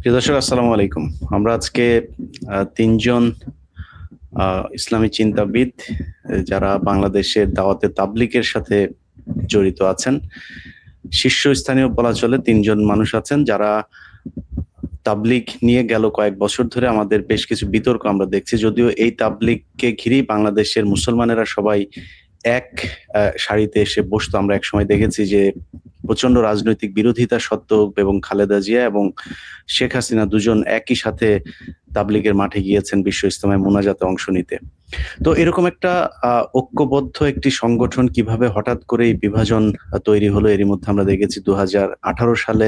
প্রিয় দর্শক, আসসালামু আলাইকুম। আমরা আজকে তিনজন ইসলামী চিন্তাবিদ যারা বাংলাদেশের দাওয়াতে তাবলিগের সাথে জড়িত আছেন, শীর্ষস্থানীয় বলা চলে তিনজন মানুষ আছেন যারা তাবলিগ নিয়ে গেল কয়েক বছর ধরে আমাদের বেশ কিছু বিতর্ক আমরা দেখছি। যদিও এই তাবলিগকে ঘিরেই বাংলাদেশের মুসলমানেরা সবাই এক সারিতে এসে বসতো। আমরা একসময় দেখেছি যে প্রচন্ড রাজনৈতিক বিরোধিতা সত্ত্বেও এবং খালেদা জিয়া এবং শেখ হাসিনা দুজন একই সাথে তাবলিগের মাঠে গিয়েছেন বিশ্ব ইজতেমায় মোনাজাতে অংশ নিতে। তো এরকম একটা ঐক্যবদ্ধ একটি সংগঠন কিভাবে হঠাৎ করে এই বিভাজন তৈরি হলো, এরই মধ্যে আমরা দেখেছি 2018 সালে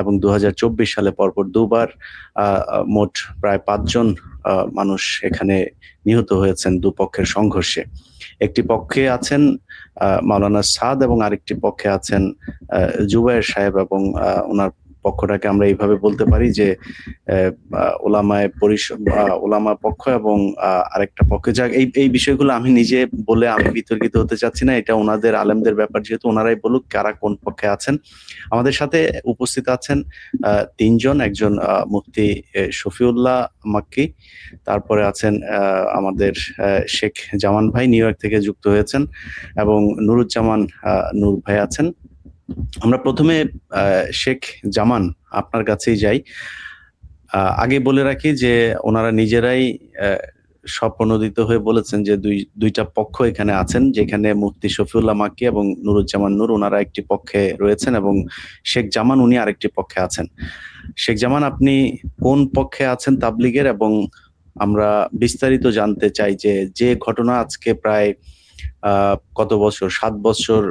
এবং 2024 সালে পরপর দুবার মোট প্রায় 5 জন মানুষ এখানে নিহত হয়েছেন দুপক্ষের সংঘর্ষে। একটি পক্ষে আছেন মাওলানা সাদ এবং আরেকটি পক্ষে আছেন জুবায়ের সাহেব, এবং ওনার পক্ষটাকে আমরা এইভাবে বলতে পারি যে ওলামা পক্ষ এবং আরেকটা পক্ষ। যাক, এই বিষয়গুলো আমি নিজে বলে আমি বিতর্কিত হতে চাচ্ছি না, এটা ওনাদের আলেমদের ব্যাপার, যেহেতু ওনারাই বলুক কারা কোন পক্ষে আছেন। আমাদের সাথে উপস্থিত আছেন তিনজন। একজন মুফতি শফিউল্লাহ মাক্কি, তারপরে আছেন আমাদের শেখ জামান ভাই নিউ ইয়র্ক থেকে যুক্ত হয়েছেন, এবং নুরুজ্জামান নূর ভাই আছেন। আমরা প্রথমে শেখ জামান আপনার কাছেই যাই। আগে বলে রাখি যে ওনারা নিজেরাই স্বপ্রণোদিত হয়ে বলেছেন যে দুইটা পক্ষ এখানে আছেন, যেখানে মুফতি শফিউল্লাহ মাক্কি এবং নুরুজ্জামান নূর ওনারা একটি পক্ষে রয়েছেন এবং শেখ জামান উনি আরেকটি পক্ষে আছেন। শেখ জামান, আপনি কোন পক্ষে আছেন তাবলিগের? এবং আমরা বিস্তারিত জানতে চাই যে যে ঘটনা আজকে প্রায় কত বছর, 7 বছর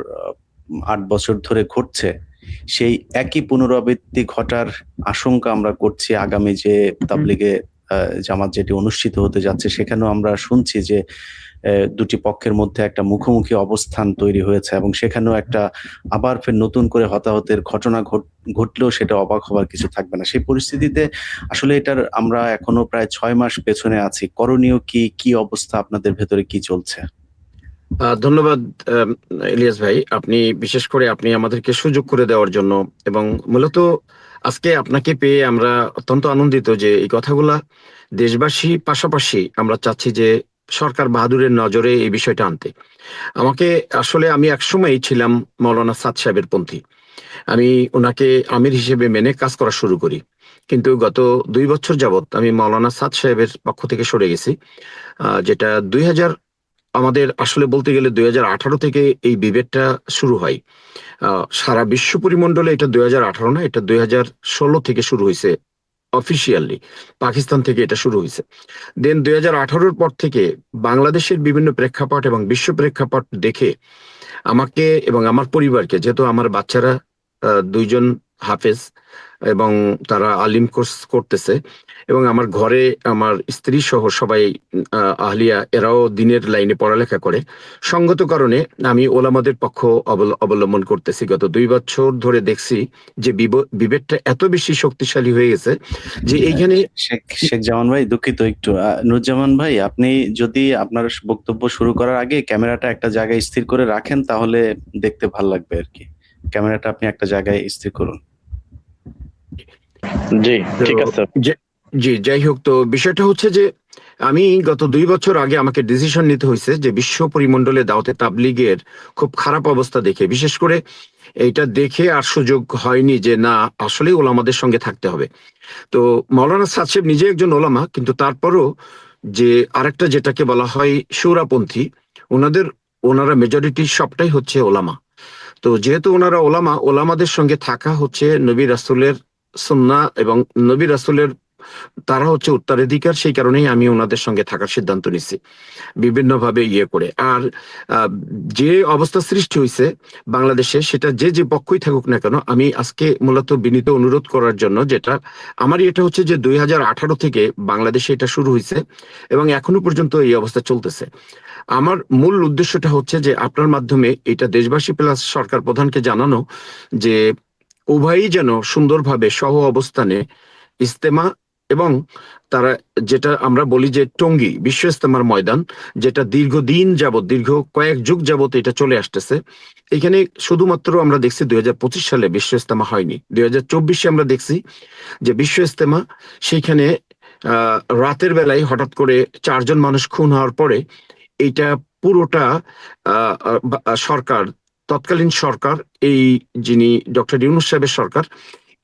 8 বছর ধরে ঘটছে, সেই একই পুনরাবৃত্তি ঘটার আশঙ্কা আমরা করছি আগামী যে তাবলিগে জামাত যেটি অনুষ্ঠিত হতে যাচ্ছে। সেখানেও আমরা শুনছি যে দুটি পক্ষের মধ্যে একটা মুখোমুখি অবস্থান তৈরি হয়েছে, এবং সেখানেও একটা আবার ফের নতুন করে হতাহতের ঘটনা ঘটলেও সেটা অবাক হবার কিছু থাকবে না। সেই পরিস্থিতিতে আসলে এটার আমরা এখনো প্রায় 6 মাস পেছনে আছি। করণীয় কি অবস্থা, আপনাদের ভেতরে কি চলছে? ধন্যবাদ ইলিয়াস ভাই, আপনি বিশেষ করে আপনি আমাদেরকে সুযোগ করে দেওয়ার জন্য, এবং মূলত আজকে আপনাকে পেয়ে আমরা অত্যন্ত আনন্দিত যে এই কথাগুলা দেশবাসী পাশাপাশি আমরা চাচ্ছি যে সরকার বাহাদুরের নজরে এই বিষয়টা আনতে। আমি একসময় ছিলাম মাওলানা সাদ সাহেবের পন্থী। আমি ওনাকে আমির হিসেবে মেনে কাজ করা শুরু করি, কিন্তু গত 2 বছর যাবত আমি মাওলানা সাদ সাহেবের পক্ষ থেকে সরে গেছি। যেটা আমাদের আসলে বলতে গেলে 2018 থেকে এই বিভেদটা শুরু হয়। সারা বিশ্ব পরিমণ্ডলে এটা 2018 না, এটা 2016 থেকে শুরু হয়েছে অফিসিয়ালি। পাকিস্তান থেকে এটা শুরু হয়েছে। দেন 2018-র পর থেকে বাংলাদেশের বিভিন্ন প্রেক্ষাপট এবং বিশ্ব প্রেক্ষাপট দেখে আমাকে এবং আমার পরিবারকে, যেহেতু আমার বাচ্চারা 2 জন হাফেজ এবং তারা আলিম কোর্স করতেছে, এবং আমার ঘরে আমার স্ত্রী সহ সবাই আহলিয়া, এরাও দিনের লাইনে পড়ালেখা করে। সঙ্গত কারণে আমি ওলামাদের পক্ষ অবলম্বন করতেছি। গত 2 বছর ধরে দেখছি যে বিভেদটা এত বেশি শক্তিশালী হয়ে গেছে যে এইখানে। শেখ জামান ভাই, দুঃখিত একটু। নুরুজ্জামান ভাই, আপনি যদি আপনার বক্তব্য শুরু করার আগে ক্যামেরাটা একটা জায়গায় স্থির করে রাখেন তাহলে দেখতে ভালো লাগবে আর কি। ক্যামেরাটা আপনি একটা জায়গায় স্থির করুন। জি, ঠিক আছে। জি, যাই হোক, তো বিষয়টা হচ্ছে যে আমি গত 2 বছর আগে আমাকে ডিসিশন নিতে হয়েছে যে বিশ্ব পরিমণ্ডলে দাওয়াতে তাবলিগের খুব খারাপ অবস্থা দেখে, বিশেষ করে এইটা দেখে আর সুযোগ হয়নি যে না, আসলে ওলামাদের সঙ্গে থাকতে হবে। তো মাওলানা সাদ সাহেব নিজে একজন ওলামা, কিন্তু তারপরও যে আরেকটা যেটাকে বলা হয় সুরাপন্থী, ওনারা মেজরিটি সবটাই হচ্ছে ওলামা। তো যেহেতু ওনারা ওলামাদের সঙ্গে থাকা হচ্ছে নবী রাসূলের সুন্নাহ, এবং নবী রাসূলের তারা হচ্ছে উত্তরাধিকার, সেই কারণেই আমি ওনাদের সঙ্গে থাকার সিদ্ধান্ত নিচ্ছি বিভিন্নভাবে করে। আর যে অবস্থা সৃষ্টি হয়েছে বাংলাদেশে, সেটা যে পক্ষই থাকুক না কেন, আমি আজকে মূলত বিনীত অনুরোধ করার জন্য, যেটা এটা হচ্ছে যে 2018 থেকে বাংলাদেশে এটা শুরু হয়েছে এবং এখনো পর্যন্ত এই অবস্থা চলতেছে। আমার মূল উদ্দেশ্যটা হচ্ছে যে আপনার মাধ্যমে এটা দেশবাসী প্লাস সরকার প্রধানকে জানানো যে উভয়ই যেন সুন্দরভাবে সহ অবস্থানে ইজতেমা এবং তারা যেটা আমরা বলি যে টঙ্গী বিশ্ব ইজতেমার ময়দান, যেটা দীর্ঘদিন যাবত, দীর্ঘ কয়েক যুগ যাবত এটা চলে আসতেছে, এখানে শুধুমাত্র আমরা দেখছি 2025 সালে বিশ্ব ইজতেমা হয়নি, 2024-এ আমরা দেখছি যে বিশ্ব ইজতেমা, সেইখানে রাতের বেলায় হঠাৎ করে 4 জন মানুষ খুন হওয়ার পরে এইটা পুরোটা সরকার, তৎকালীন সরকার, এই যিনি ডক্টর ইউনূস সাহেবের সরকার,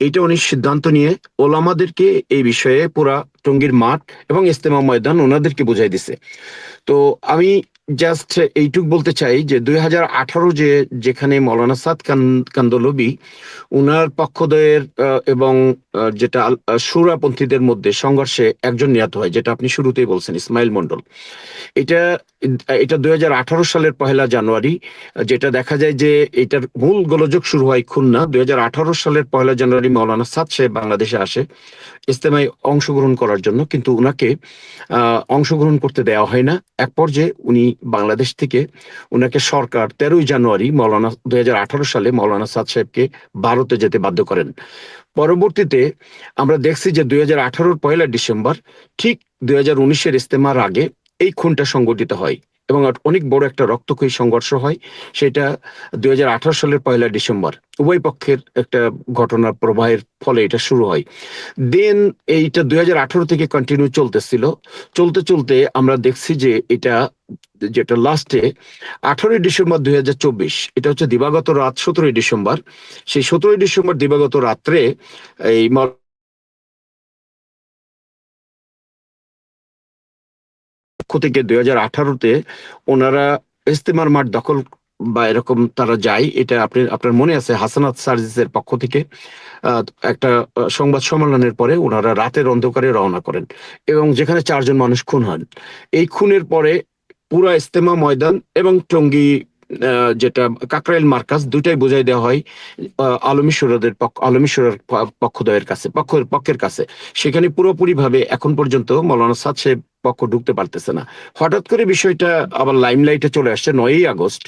এইটা উনি সিদ্ধান্ত নিয়ে ওলামাদেরকে এই বিষয়ে পুরা টঙ্গীর মাঠ এবং ইজতেমা ময়দান ওনাদেরকে বুঝাই দিছে। তো আমি জাস্ট এইটুক বলতে চাই যে 2018 যেখানে মৌলানা সাদ কান্দলবি উনার পক্ষদয়ের এবং যেটা সুরাপন্থীদের মধ্যে সংঘর্ষে একজন নিহত হয়, যেটা আপনি শুরুতেই বলছেন, ইসমাইল মন্ডল। এটা এটা 2018 সালের 1 জানুয়ারি, যেটা দেখা যায় যে এটার মূল গোলযোগ শুরু হয় খুলনা। 2018 সালের 1 জানুয়ারি মৌলানা সাদ সাহেব বাংলাদেশে আসে ইজতেমায় অংশগ্রহণ করার জন্য, কিন্তু উনাকে অংশগ্রহণ করতে দেওয়া হয় না। এক পর্যায়ে উনি বাংলাদেশ থেকে উনাকে সরকার 13 জানুয়ারি 2018 সালে মৌলানা সাদ সাহেবকে ভারতে যেতে বাধ্য করেন। পরবর্তীতে আমরা দেখছি যে 2018-র 1 ডিসেম্বর ঠিক 2019-এর ইজতেমার আগে এই খুনটা সংঘটিত হয় এবং অনেক বড় একটা রক্তক্ষয়ী সংঘর্ষ হয়। সেটা 2018 সালের 1 ডিসেম্বর, উভয় পক্ষের একটা ঘটনার প্রবাহের ফলে এটা শুরু হয়। দেন এইটা 2018 থেকে কন্টিনিউ চলতেছিল, চলতে চলতে আমরা দেখছি যে এটা, যেটা লাস্টে 18 ডিসেম্বর 2024, এটা হচ্ছে দিবাগত রাত 17 ডিসেম্বর। সেই 17 ডিসেম্বর দিবাগত রাত্রে এই পক্ষ থেকে 2018-তে ওনারা ইজতেমার মাঠ দখল বা এরকম তারা যায়, এটা আপনার মনে আছে, হাসানাত সার্জিসের পক্ষ থেকে আহ, একটা সংবাদ সম্মেলনের পরে ওনারা রাতের অন্ধকারে রওনা করেন এবং যেখানে 4 জন মানুষ খুন হন। এই খুনের পরে পুরা ইজতেমা ময়দান এবং টঙ্গী যেটা কাকরাইল মার্কাজ, দুটাই বোঝাই দেওয়া হয় আলমীশ্বরের পক্ষদ্বয়ের কাছে, পক্ষের কাছে। সেখানে পুরোপুরি ভাবে এখন পর্যন্ত মৌলানা সাদ সাহেব পক্ষ ঢুকতে পারতেছে না। হঠাৎ করে বিষয়টা আবার লাইমলাইটে চলে আসছে 9 আগস্ট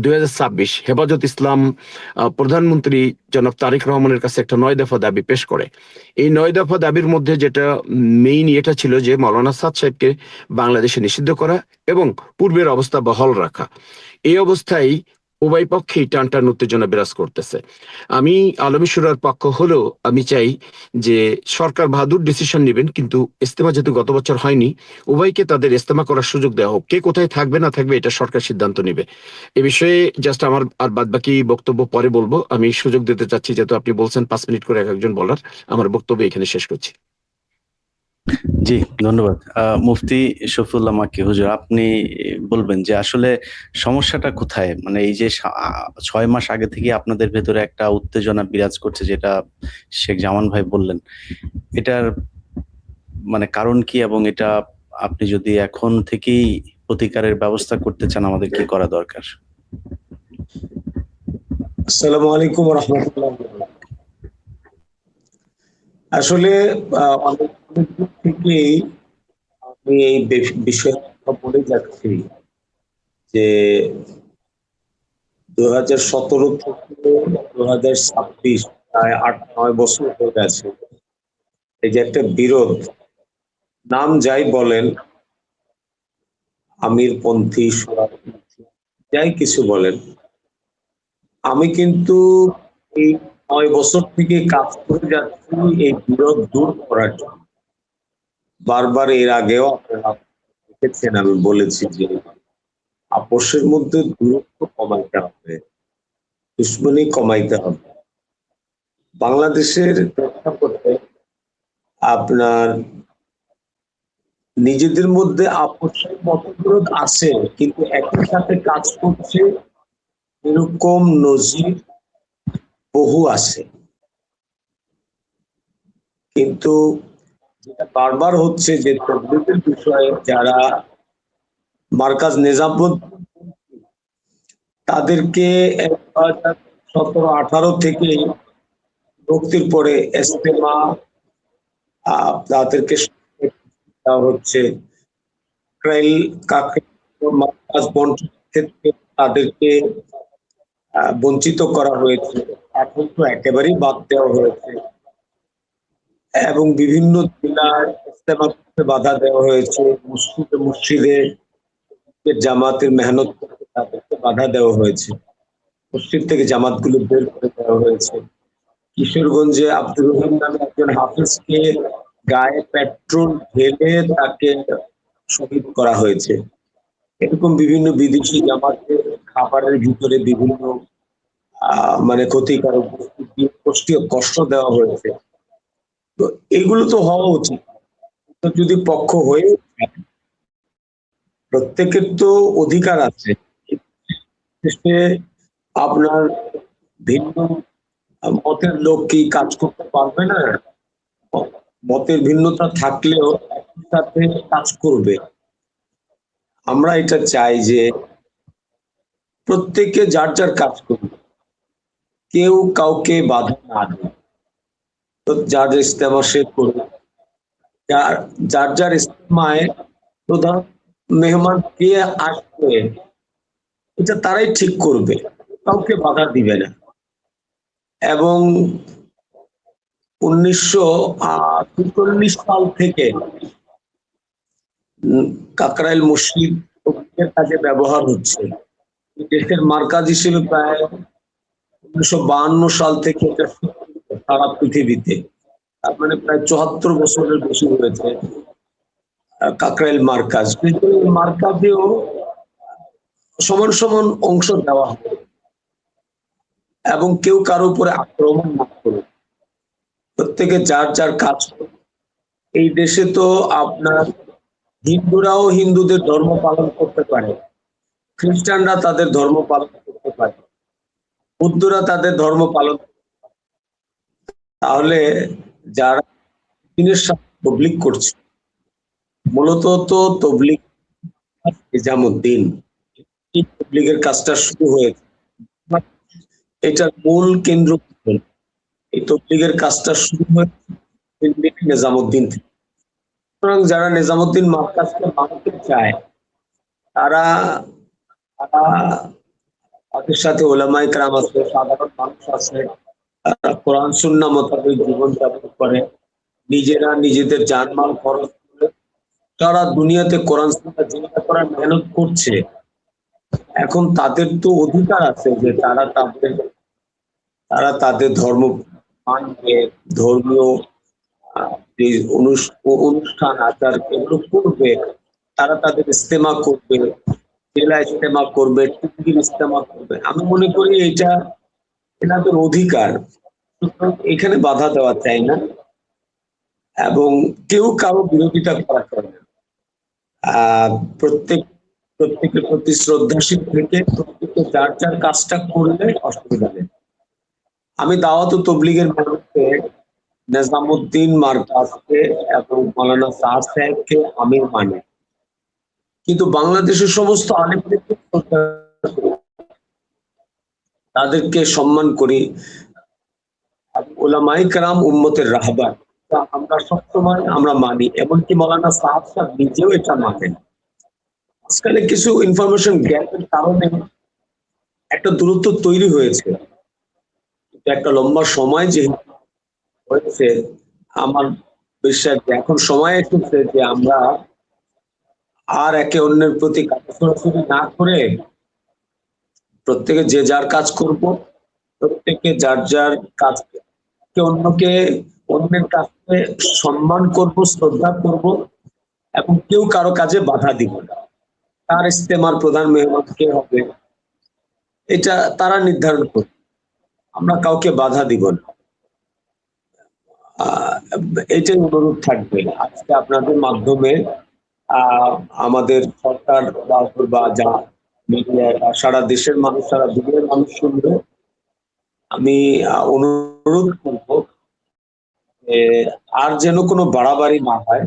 2026। হেফাজত ইসলাম প্রধানমন্ত্রী জনাব তারেক রহমানের কাছে একটা 9 দফা দাবি পেশ করে। এই 9 দফা দাবির মধ্যে যেটা মেইন এটা ছিল যে মৌলানা সাদ সাহেবকে বাংলাদেশে নিষিদ্ধ করা এবং পূর্বের অবস্থা বহাল রাখা। এই অবস্থায় উভয় পক্ষেই টানটান উত্তেজনা বিরাজ করতেছে। আমি আলমী শুরার পক্ষ হলেও আমি চাই যে সরকার বাহাদুর ডিসিশন নেবেন, কিন্তু ইজতেমা যেহেতু গত বছর হয়নি, উভয়কে তাদের ইজতেমা করার সুযোগ দেওয়া হোক। কে কোথায় থাকবে না থাকবে এটা সরকার সিদ্ধান্ত নেবে। এ বিষয়ে জাস্ট আমার আর বাদবাকি বক্তব্য পরে বলবো। আমি সুযোগ দিতে চাচ্ছি, যেহেতু আপনি বলছেন 5 মিনিট করে এক একজন বলার, আমার বক্তব্য এখানে শেষ করছি। জি, ধন্যবাদ। মুফতি শফিউল্লাহ মাক্কি হুজুর, আপনি বলবেন যে আসলে সমস্যাটা কোথায়? মানে এই যে 6 মাস আগে থেকে আপনাদের ভেতরে একটা উত্তেজনা বিরাজ করছে, যেটা শেখ জামান ভাই বললেন, এটার মানে কারণ কি? এবং এটা আপনি যদি এখন থেকেই প্রতিকারের ব্যবস্থা করতে চান, আমাদের কি করা দরকার? আসসালামু আলাইকুম ওয়া রাহমাতুল্লাহ। আসলে অনেক দিক থেকেই আমি এই বিষয়ে কথা বলে যাচ্ছি যে 2017 থেকে 2026 প্রায় 8-9 বছর হয়ে গেছে। এই যে একটা বিরোধ, নাম যাই বলেন, আমিরপন্থী, সুরাপন্থী, যাই কিছু বলেন, আমি কিন্তু এই 9 বছর থেকে কাজ করে যাচ্ছি এই বিরোধ দূর করার জন্য। বারবার এর আগেও আপনারা দেখেছেন, আমি বলেছি যে আপোষের মধ্যে দূরত্ব কমাইতে হবে, দুশ্মনী কমাইতে হবে। বাংলাদেশের প্রেক্ষাপটে আপনার নিজেদের মধ্যে আপোষের মতবিরোধ আছে, কিন্তু একই সাথে কাজ করছে এরকম নজির বহু আছে। কিন্তু যেটা বারবার হচ্ছে যে তবলিগের বিষয়ে যারা মার্কাজ নিজামুদ্দিন, তাদেরকে 2017-18 থেকে মুক্তির পরে ইজতেমা তাদেরকে দেওয়া হচ্ছে, মার্কাজ বন্টনের ক্ষেত্রে তাদেরকে বঞ্চিত করা হয়েছে, এখন তো একেবারেই বাদ দেওয়া হয়েছে। এবং বিভিন্ন জেলায় ইজতেমা করতে বাধা দেওয়া হয়েছে, মসজিদে জামাতের মেহনত করতে তাদেরকে বাধা দেওয়া হয়েছে, মসজিদ থেকে জামাতগুলো বের করে দেওয়া হয়েছে। কিশোরগঞ্জে আব্দুর রহিম নামে একজন হাফেজকে গায়ে পেট্রোল ঢেলে তাকে শহীদ করা হয়েছে। এরকম বিভিন্ন বিদেশি জামাতের খাবারের ভিতরে বিভিন্ন মানে ক্ষতিকারক বস্তু দিয়ে কষ্ট দেওয়া হয়েছে। তো এগুলো তো হওয়া উচিত। তো যদি পক্ষ হয়ে প্রত্যেকের তো অধিকার আছে, সে আপনার ভিন্ন মতের লোক কি কাজ করতে পারবে না? মতের ভিন্নতা থাকলেও একই সাথে কাজ করবে। আমরা এটা চাই যে প্রত্যেকে যার যার কাজ করবে, কেউ কাউকে বাধা না দেয়। তো যার ইস্তেমা সে করবে, যার যার ইস্তেমায় প্রধান মেহমান কে আসবে এটা তারাই ঠিক করবে, কাউকে বাধা দিবে না। এবং 1943 সাল থেকে কাকরাইল মসজিদ তৌহিদের কাজে ব্যবহার হচ্ছে। দেশের মার্কাজ হিসেবে প্রায় 1952 সাল থেকে এটা সারা পৃথিবীতে, তার মানে প্রায় 74 বছরের বেশি হয়েছে কাকরাইল মার্কাজ। কিন্তু এই মার্কাজেও সমান সমান অংশ দেওয়া হবে এবং কেউ কারো উপরে আক্রমণ না করে প্রত্যেকে যার যার কাজ করে। এই দেশে তো আপনার হিন্দুরাও হিন্দুদের ধর্ম পালন করতে পারে, খ্রিস্টানরা তাদের ধর্ম পালন করতে পারে, বৌদ্ধরা তাদের ধর্ম পালন। তাহলে যারা দিনের সাথে তবলিগ করছে, মূলত তো তবলিগ নিজামুদ্দিন, এই তবলিগের কাজটা শুরু হয়েছে, এটার মূল কেন্দ্র এই তবলিগের কাজটা শুরু হয়েছে নিজামুদ্দিন থেকে। সুতরাং যারা নিজামুদ্দিন মার্কাজকে মানতে চায় তারা তাদের সাথে ওলামায়ে কেরাম আছে, সাধারণ মানুষ আছে, তারা কোরআন সুন্নাহ মোতাবেক জীবনযাপন করে, নিজেরা নিজেদের জানমাল খরচ করে তারা দুনিয়াতে কোরআন সুন্নাহ জীবন করার মেহনত করছে। এখন তাদের তো অধিকার আছে যে তারা তাদের ধর্ম মানবে, ধর্মীয় যে অনুষ্ঠান আচার এগুলো করবে, তারা তাদের ইস্তেমা করবে, জেলা ইস্তেমা করবে, টুকির ইস্তেমা করবে। আমি মনে করি এটা এনাদের অধিকার, এখানে বাধা দেওয়া চাই না এবং কেউ কারো বিরোধিতা করা চায় না। প্রত্যেকের প্রতি শ্রদ্ধাশীল থেকে প্রত্যেকে যার যার কাজটা করলে অসুবিধা নেই। আমি দাওয়াত ও তবলিগের মানুষকে নিজামুদ্দিন মার্কাজকে এবং মৌলানা সাদ সাহেবকে আমি মানি, কিন্তু বাংলাদেশের সমস্ত আলেমদেরকে তাদেরকে সম্মান করি। ওলামায়ে কেরাম উম্মতের রাহবার, আমরা সবসময় আমরা মানি, এমনকি মৌলানা সাদ সাহেব নিজেও এটা মানেন। আজকালে কিছু ইনফরমেশন গ্যাপের কারণে একটা দূরত্ব তৈরি হয়েছে, একটা লম্বা সময় যে হয়েছে, আমার বিশ্বাস যে এখন সময় এসেছে যে আমরা আর একে অন্যের প্রতি কাছাকাছি না করে প্রত্যেকে যে যার কাজ করব, প্রত্যেকে যার যার কাজকে অন্যের কাছে সম্মান করব, শ্রদ্ধা করব এবং কেউ কারো কাজে বাধা দিব না। তার ইস্তেমার প্রধান মেহমান কে হবে এটা তারা নির্ধারণ করবে, আমরা কাউকে বাধা দিব না। এটাই অনুরোধ থাকবে। আজকে আপনাদের মাধ্যমে আমাদের সরকার বা যা মিডিয়া সারা দেশের মানুষ, সারা দুনিয়ার মানুষ শুনবে। আমি অনুরোধ করব আর যেন কোনো বাড়াবাড়ি না হয়,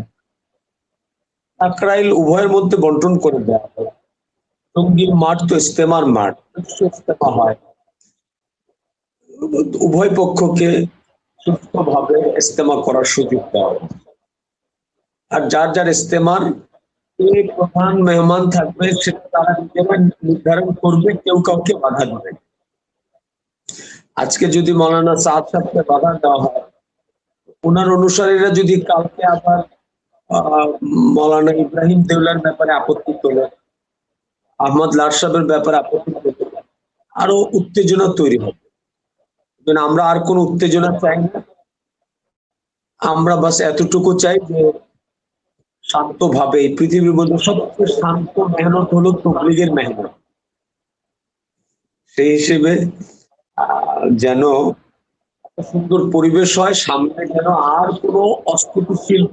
কাকরাইল উভয়ের মধ্যে বন্টন করে দেওয়া হয়। টঙ্গীর মাঠ তো ইস্তেমার মাঠ, ইস্তেমা হয়, উভয় পক্ষকে সুস্থভাবে ইস্তেমা করার সুযোগ দেওয়া হয়। আর যার যার ইস্তেমার প্রধান মেহমান থাকবে সেটা তারা নিজেরা নির্ধারণ করবে, কেউ কাউকে বাধা দেবে না। আজকে যদি মৌলানা সাদ সাহেবকে বাধা দেওয়া হয়, ওনার অনুসারীরা যদি কালকে আবার মৌলানা ইব্রাহিম দেওলার ব্যাপারে আপত্তি তোলে, আহমদ লার সাহেবের ব্যাপারে আপত্তি তোলে, আরো উত্তেজনা তৈরি হবে। আমরা আর কোন উত্তেজনা চাই না, আমরা বাস এতটুকু চাই যে শান্তভাবে, এই পৃথিবীর মধ্যে সবচেয়ে শান্ত মেহনত হলো তবলিগের মেহনত। সেই হিসেবে যেন সুন্দর পরিবেশ হয়, সামনে যেন আর কোনো অস্থিতিশীল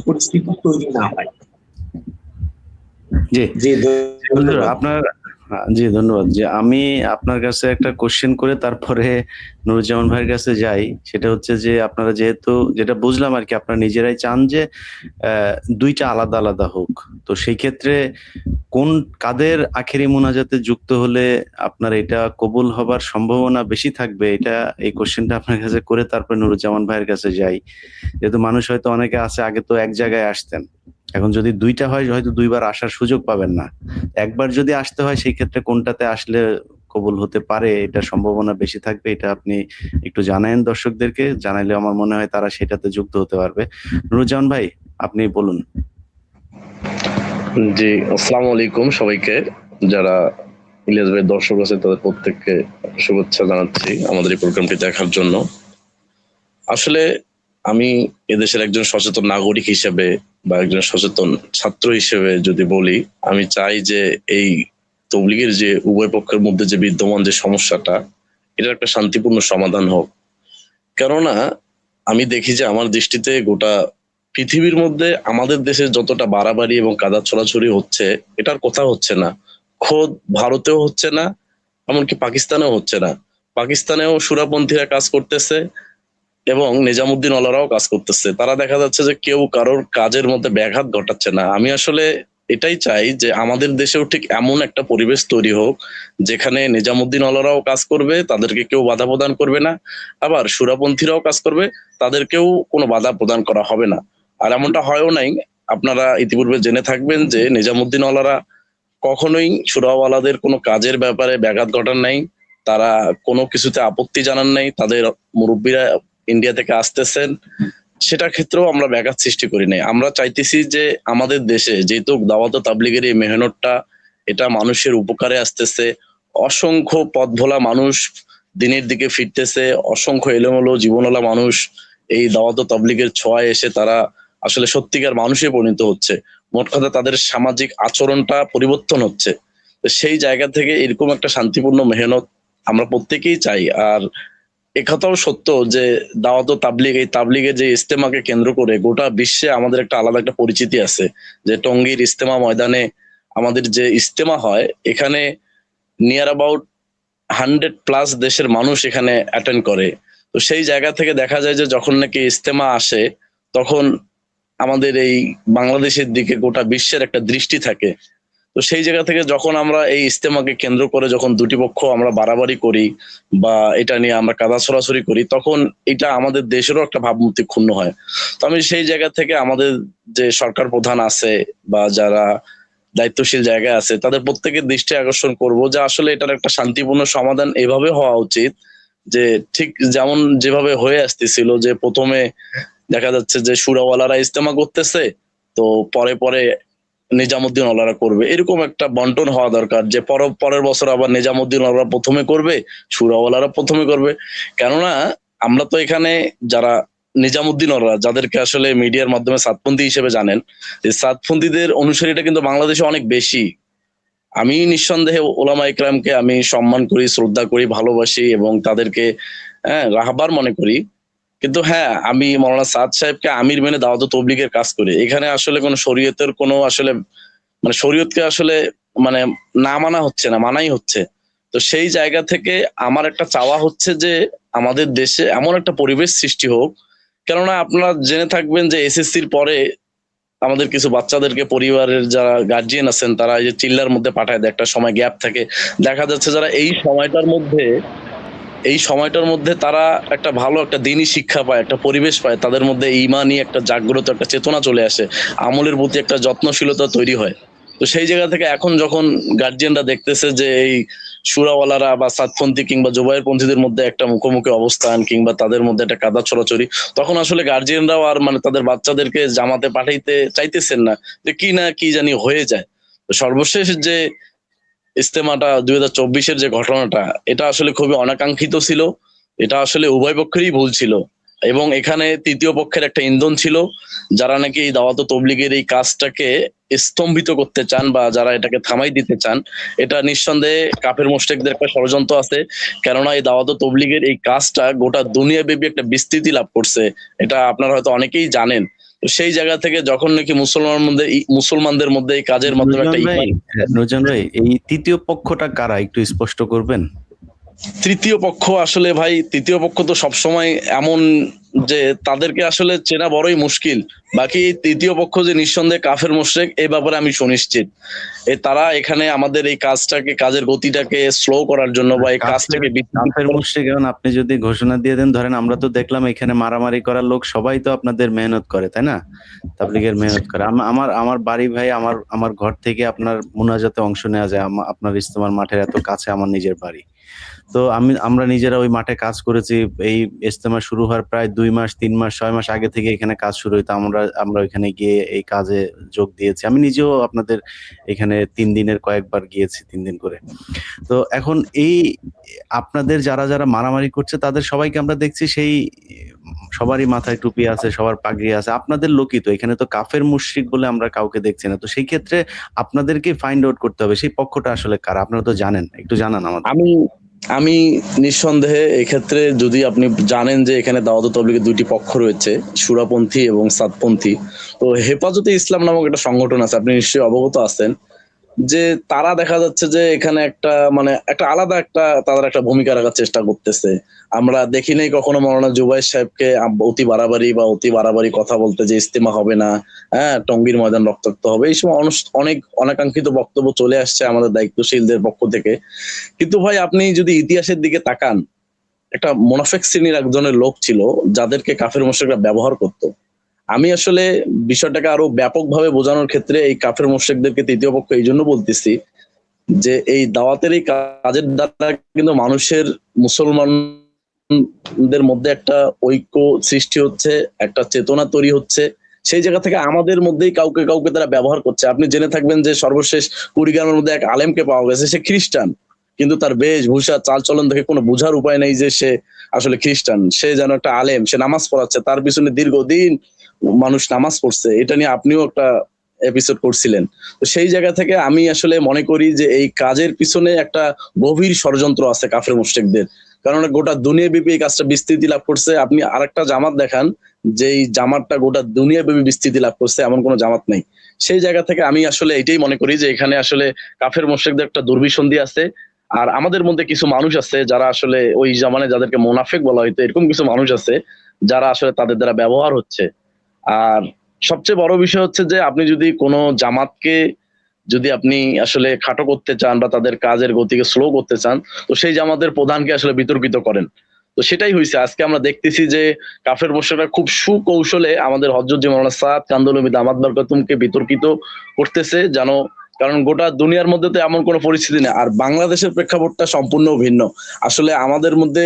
পরিস্থিতি তৈরি না হয়। জি জি ধন্যবাদ। আপনার জি ধন্যবাদ। যে আমি আপনার কাছে একটা কোশ্চেন করে তারপরে নুরুজ্জামান ভাইয়ের কাছে যাই, সেটা হচ্ছে যে আপনারা যেহেতু যেটা বুঝলাম আর কি, আপনারা নিজেরাই চান যে দুইটা আলাদা আলাদা হোক, তো সেই ক্ষেত্রে কোন কাদের আখেরি মোনাজাতে যুক্ত হলে আপনার এটা কবুল হবার সম্ভাবনা বেশি থাকবে, এটা এই কোশ্চেনটা আপনার কাছে করে তারপরে নুরুজ্জামান ভাইয়ের কাছে যাই। যেহেতু মানুষ হয়তো অনেকে আছে আগে তো এক জায়গায় আসতেন, এখন যদি দুইটা হয় হয়তো দুইবার আসার সুযোগ পাবেন না। একবার যদি আসতে হয় সেই ক্ষেত্রে কোনটাতে আসলে কবুল হতে পারে, এটা সম্ভাবনা বেশি থাকবে, এটা আপনি একটু জানায়েন দর্শকদেরকে, জানাইলে আমার মনে হয় তারা সেটাতে যুক্ত হতে পারবে। নুরুজ্জামান ভাই আপনি বলুন। জি, আসসালামু আলাইকুম সবাইকে। যারা ইলিয়াস ভাই দর্শক আছে তাদের প্রত্যেককে শুভেচ্ছা জানাচ্ছি আমাদের এই প্রোগ্রামটি দেখার জন্য। আসলে আমি এদেশের একজন সচেতন নাগরিক হিসেবে বা একজন সচেতন ছাত্র হিসেবে যদি বলি, আমি চাই যে এই তবলিগের যে উভয় পক্ষের মধ্যে যে বিদ্যমান যে সমস্যাটা, এটার একটা শান্তিপূর্ণ সমাধান হোক। কেননা আমি দেখি যে আমার দৃষ্টিতে গোটা পৃথিবীর মধ্যে আমাদের দেশে যতটা বাড়াবাড়ি এবং কাদা ছড়াছড়ি হচ্ছে, এটার কথা হচ্ছে না। খোদ ভারতেও হচ্ছে না, এমনকি পাকিস্তানেও হচ্ছে না। পাকিস্তানেও সুরাপন্থীরা কাজ করতেছে এবং নিজামুদ্দিন ওয়ালারাও কাজ করতেছে। তারা দেখা যাচ্ছে যে কেউ কারোর কাজের মধ্যে ব্যাঘাত ঘটাচ্ছে না। আমি আসলে এটাই চাই যে আমাদের দেশেও ঠিক এমন একটা পরিবেশ তৈরি হোক যেখানে নিজামুদ্দিন ওয়ালারাও কাজ করবে, তাদেরকে কেউ বাধা প্রদান করবে না, আবার সুরাপন্থীরাও কাজ করবে, তাদেরকেও কোনো বাধা প্রদান করা হবে না। আর এমনটা হয়ও নাই। আপনারা ইতিপূর্বে জেনে থাকবেন যে নিজামুদ্দিন ওয়ালারা কখনোই সুরাওয়ালাদের কোনো কাজের ব্যাপারে ব্যাঘাত ঘটান নাই, তারা কোনো কিছুতে আপত্তি জানান নাই। তাদের মুরব্বীরা ইন্ডিয়া থেকে আসতেছেন, সেটা ক্ষেত্রেও আমরা ব্যাঘাত সৃষ্টি করি নাই। আমরা চাইতেছি যে আমাদের দেশে যেহেতু দাওয়াত তাবলিগের এই মেহনতটা, এটা মানুষের উপকারে আসতেছে, অসংখ্য পথ ভোলা মানুষ দিনের দিকে ফিরতেছে, অসংখ্য এলোমেলো জীবনওয়ালা মানুষ এই দাওয়াত তাবলিগের ছোঁয়ায় এসে তারা আসলে সত্যিকার মানুষে পরিণত হচ্ছে। মোট কথা তাদের সামাজিক আচরণটা পরিবর্তন হচ্ছে। তো সেই জায়গা থেকে এরকম একটা শান্তিপূর্ণ মেহনত আমরা প্রত্যেকেই চাই। আর একথাও সত্য যে দাওয়াত তাবলিগ, এই তাবলিগের যে ইস্তেমাকে কেন্দ্র করে গোটা বিশ্বে আমাদের একটা আলাদা একটা পরিচিতি আছে। যে টঙ্গীর ইস্তেমা ময়দানে আমাদের যে ইস্তেমা হয়, এখানে নিয়ার অ্যাবাউট 100+ দেশের মানুষ এখানে অ্যাটেন্ড করে। তো সেই জায়গা থেকে দেখা যায় যে যখন নাকি ইস্তেমা আসে, তখন আমাদের এই বাংলাদেশের দিকে গোটা বিশ্বের একটা দৃষ্টি থাকে। তো সেই জায়গা থেকে যখন আমরা এই ইস্তেমাকে কেন্দ্র করে যখন দুটি পক্ষ আমরা বাড়াবাড়ি করি বা এটা নিয়ে আমরা কাদা ছড়াছড়ি করি, তখন এটা আমাদের দেশেরও একটা ভাবমূর্তি ক্ষুণ্ণ হয়। তো আমি সেই জায়গা থেকে আমাদের যে সরকার প্রধান আছে বা যারা দায়িত্বশীল জায়গায় আছে, তাদের প্রত্যেকের দৃষ্টি আকর্ষণ করব যে আসলে এটার একটা শান্তিপূর্ণ সমাধান এভাবে হওয়া উচিত যে ঠিক যেমন যেভাবে হয়ে আসতেছিল, যে প্রথমে দেখা যাচ্ছে যে সুরাওয়ালারা ইস্তেমা করতেছে, তো পরে পরে নিজামুদ্দিন ওয়ালারা করবে, এরকম একটা বন্টন হওয়া দরকার। যে পরের বছর আবার নিজামুদ্দিন ওয়ালারা প্রথমে করবে, সুরাওয়ালারা প্রথমে করবে। কেননা আমরা তো এখানে যারা নিজামুদ্দিন ওয়ালারা, যাদেরকে আসলে মিডিয়ার মাধ্যমে সাতপন্থী হিসেবে জানেন, এই সাতপন্থীদের অনুসারীটা কিন্তু বাংলাদেশে অনেক বেশি। আমি নিঃসন্দেহে ওলামা ইকরামকে আমি সম্মান করি, শ্রদ্ধা করি, ভালোবাসি এবং তাদেরকে রাহবার মনে করি। কিন্তু হ্যাঁ, আমি মৌলানা সাদ সাহেবকে আমির মেনে দাওয়াত তবলিগের কাজ করি। এখানে আসলে কোনো শরীয়তের কোনো আসলে মানে শরীয়তকে আসলে মানে না মানা হচ্ছে না, মানাই হচ্ছে। তো সেই জায়গা থেকে আমার একটা চাওয়া হচ্ছে যে আমাদের দেশে এমন একটা পরিবেশ সৃষ্টি হোক। কেননা আপনারা জেনে থাকবেন যে এসএসসির পরে আমাদের কিছু বাচ্চাদেরকে পরিবারের যারা গার্জিয়ান আছেন তারা এই যে চিল্লার মধ্যে পাঠায় দেয়, একটা সময় গ্যাপ থাকে। দেখা যাচ্ছে যারা এই সময়টার মধ্যে তারা একটা ভালো একটা দিনই শিক্ষা পায়, একটা পরিবেশ পায়, তাদের মধ্যে ঈমানি একটা জাগ্রত একটা চেতনা চলে আসে, আমলের প্রতি একটা যত্নশীলতা তৈরি হয়। তো সেই জায়গা থেকে এখন যখন গার্জিয়ানরা দেখতেছে যে এই সুরাওয়ালারা বা সাতপন্থী কিংবা জুবায়ের পন্থীদের মধ্যে একটা মুখোমুখি অবস্থান কিংবা তাদের মধ্যে একটা কাদা ছড়াছড়ি, তখন আসলে গার্জিয়ানরাও আর মানে তাদের বাচ্চাদেরকে জামাতে পাঠাইতে চাইতেছেন না, যে কি না কি জানি হয়ে যায়। তো সর্বশেষ যে ইস্তেমাটা 2024-এর যে ঘটনাটা, এটা আসলে খুবই অনাকাঙ্ক্ষিত ছিল। এটা আসলে উভয় পক্ষেরই ভুল ছিল, এবং এখানে তৃতীয় পক্ষের একটা ইন্ধন ছিল, যারা নাকি এই দাওয়াত ও তবলিগের এই কাজটাকে স্তম্ভিত করতে চান বা যারা এটাকে থামাই দিতে চান। এটা নিঃসন্দেহে কাফের মুশরিকদের একটা ষড়যন্ত্র আছে, কেননা এই দাওয়াত ও তবলিগের এই কাজটা গোটা দুনিয়াব্যাপী একটা বিস্তৃতি লাভ করছে, এটা আপনারা হয়তো অনেকেই জানেন। তো সেই জায়গা থেকে যখন নাকি মুসলমানদের মধ্যে এই কাজের মাধ্যমে একটা নুরজান ভাই, এই তৃতীয় পক্ষটা কারা একটু স্পষ্ট করবেন? তৃতীয় পক্ষ আসলে ভাই, তৃতীয় পক্ষ তো সবসময় এমন যে তাদেরকে আসলে চেনা বড়ই মুশকিল। বাকি এই তৃতীয় পক্ষ যে নিঃসন্দেহে কাফের মুশরিক, এই ব্যাপারে আমি সুনিশ্চিত। তারা এখানে আমাদের এই কাজটাকে, কাজের গতিটাকে স্লো করার জন্য বা এই কাজটাকে কাফের মুশরিক, এখন আপনি যদি ঘোষণা দিয়ে দেন, ধরেন আমরা তো দেখলাম এখানে মারামারি করার লোক সবাই তো আপনাদের মেহনত করে, তাই না? তাবলীগের মেহনত করে। আমার বাড়ি ভাই, আমার ঘর থেকে আপনার মুনাজাতে অংশ নেওয়া যায়। আপনার ইজতেমার মাঠের এত কাছে আমার নিজের বাড়ি। তো আমরা নিজেরা ওই মাঠে কাজ করেছি। এই ইজতেমা শুরু হওয়ার প্রায় 2 মাস 3 মাস 6 মাস আগে থেকে এখানে কাজ শুরু হইতো। আমরা ওইখানে গিয়ে এই কাজে যোগ দিয়েছি। আমি নিজেও আপনাদের এখানে 3 দিনের কয়েকবার গিয়েছি, 3 দিন করে। তো এখন এই আপনাদের যারা মারামারি করছে তাদের সবাইকে আমরা দেখছি, সেই সবারই মাথায় টুপি আছে, সবার পাগড়ি আছে। আপনাদের লোকই তো, এখানে তো কাফের মুশরিক বলে আমরা কাউকে দেখছি না। তো সেই ক্ষেত্রে আপনাদেরকে ফাইন্ড আউট করতে হবে সেই পক্ষটা আসলে কারা। আপনারা তো জানেন, একটু জানান আমাদের। আমি নিঃসন্দেহে এক্ষেত্রে, যদি আপনি জানেন যে এখানে দাওয়াত ও তবলিগের 2টি পক্ষ রয়েছে, সুরাপন্থী এবং সাতপন্থী। তো হেফাজতে ইসলাম নামক একটা সংগঠন আছে, আপনি নিশ্চয়ই অবগত আছেন, যে তারা দেখা যাচ্ছে যে এখানে একটা মানে একটা আলাদা একটা তাদের একটা ভূমিকা রাখার চেষ্টা করতেছে। আমরা দেখি নাই কখনো মাওলানা জুবায়ের সাহেবকে অতি বাড়াবাড়ি কথা বলতে, যে ইস্তেমা হবে না, হ্যাঁ টঙ্গীর ময়দান রক্তাক্ত হবে, এই সময় অনেক অনাকাঙ্ক্ষিত বক্তব্য চলে আসছে আমাদের দায়িত্বশীলদের পক্ষ থেকে। কিন্তু ভাই, আপনি যদি ইতিহাসের দিকে তাকান, একটা মুনাফিক শ্রেণীর একজনের লোক ছিল যাদেরকে কাফের মুশরিকরা ব্যবহার করত। আমি আসলে বিষয়টাকে আরো ব্যাপকভাবে বোঝানোর ক্ষেত্রে এই কাফের মুশরিকদেরকে তৃতীয় পক্ষ এই জন্য বলতেছি, যে এই দাওয়াতের এই কাজের দ্বারা কিন্তু মানুষের, মুসলমানদের মধ্যে একটা ঐক্য সৃষ্টি হচ্ছে, একটা চেতনা তৈরি হচ্ছে। সেই জায়গা থেকে আমাদের মধ্যেই কাউকে কাউকে তারা ব্যবহার করছে। আপনি জেনে থাকবেন যে সর্বশেষ কুড়িগ্রামের মধ্যে এক আলেমকে পাওয়া গেছে, সে খ্রিস্টান, কিন্তু তার বেশভূষা চালচলন দেখে কোনো বোঝার উপায় নেই যে সে আসলে খ্রিস্টান। সে যেন একটা আলেম, সে নামাজ পড়াচ্ছে, তার পিছনে দীর্ঘদিন মানুষ নামাজ পড়ছে। এটা নিয়ে আপনিও একটা এপিসোড করছিলেন। তো সেই জায়গা থেকে আমি আসলে মনে করি যে এই কাজের পিছনে একটা গভীর ষড়যন্ত্র আছে কাফের মুশরিকদের, কারণ গোটা দুনিয়াব্যাপী এই কাজটা বিস্তৃতি লাভ করছে। আপনি আরেকটা জামাত দেখান, যে এই জামাতটা গোটা দুনিয়াব্যাপী বিস্তৃতি লাভ করছে, এমন কোনো জামাত নাই। সেই জায়গা থেকে আমি আসলে এটাই মনে করি যে এখানে আসলে কাফের মুশরিকদের একটা দুর্বিসন্ধি আছে। আর আমাদের মধ্যে কিছু মানুষ আছে যারা আসলে ওই জামানে যাদেরকে মুনাফিক বলা হইতো, এরকম কিছু মানুষ আছে যারা আসলে তাদের দ্বারা ব্যবহার হচ্ছে। আর সবচেয়ে বড় বিষয় হচ্ছে যে আপনি যদি কোনো জামাতকে যদি আপনি আসলে খাটো করতে চান বা তাদের কাজের গতিকে স্লো করতে চান, তো সেই জামাতের প্রধানকে আসলে বিতর্কিত করেন। তো সেটাই হয়েছে। আজকে আমরা দেখতেছি যে কাফের মুশরিকরা খুব সুকৌশলে আমাদের হযরত জি মাওলানা সাদ কান্দলুমি দামাত বরকাতুমকে বিতর্কিত করতেছে, যেন, কারণ গোটা দুনিয়ার মধ্যে তো এমন কোনো পরিস্থিতি নেই। আর বাংলাদেশের প্রেক্ষাপটটা সম্পূর্ণ ভিন্ন। আসলে আমাদের মধ্যে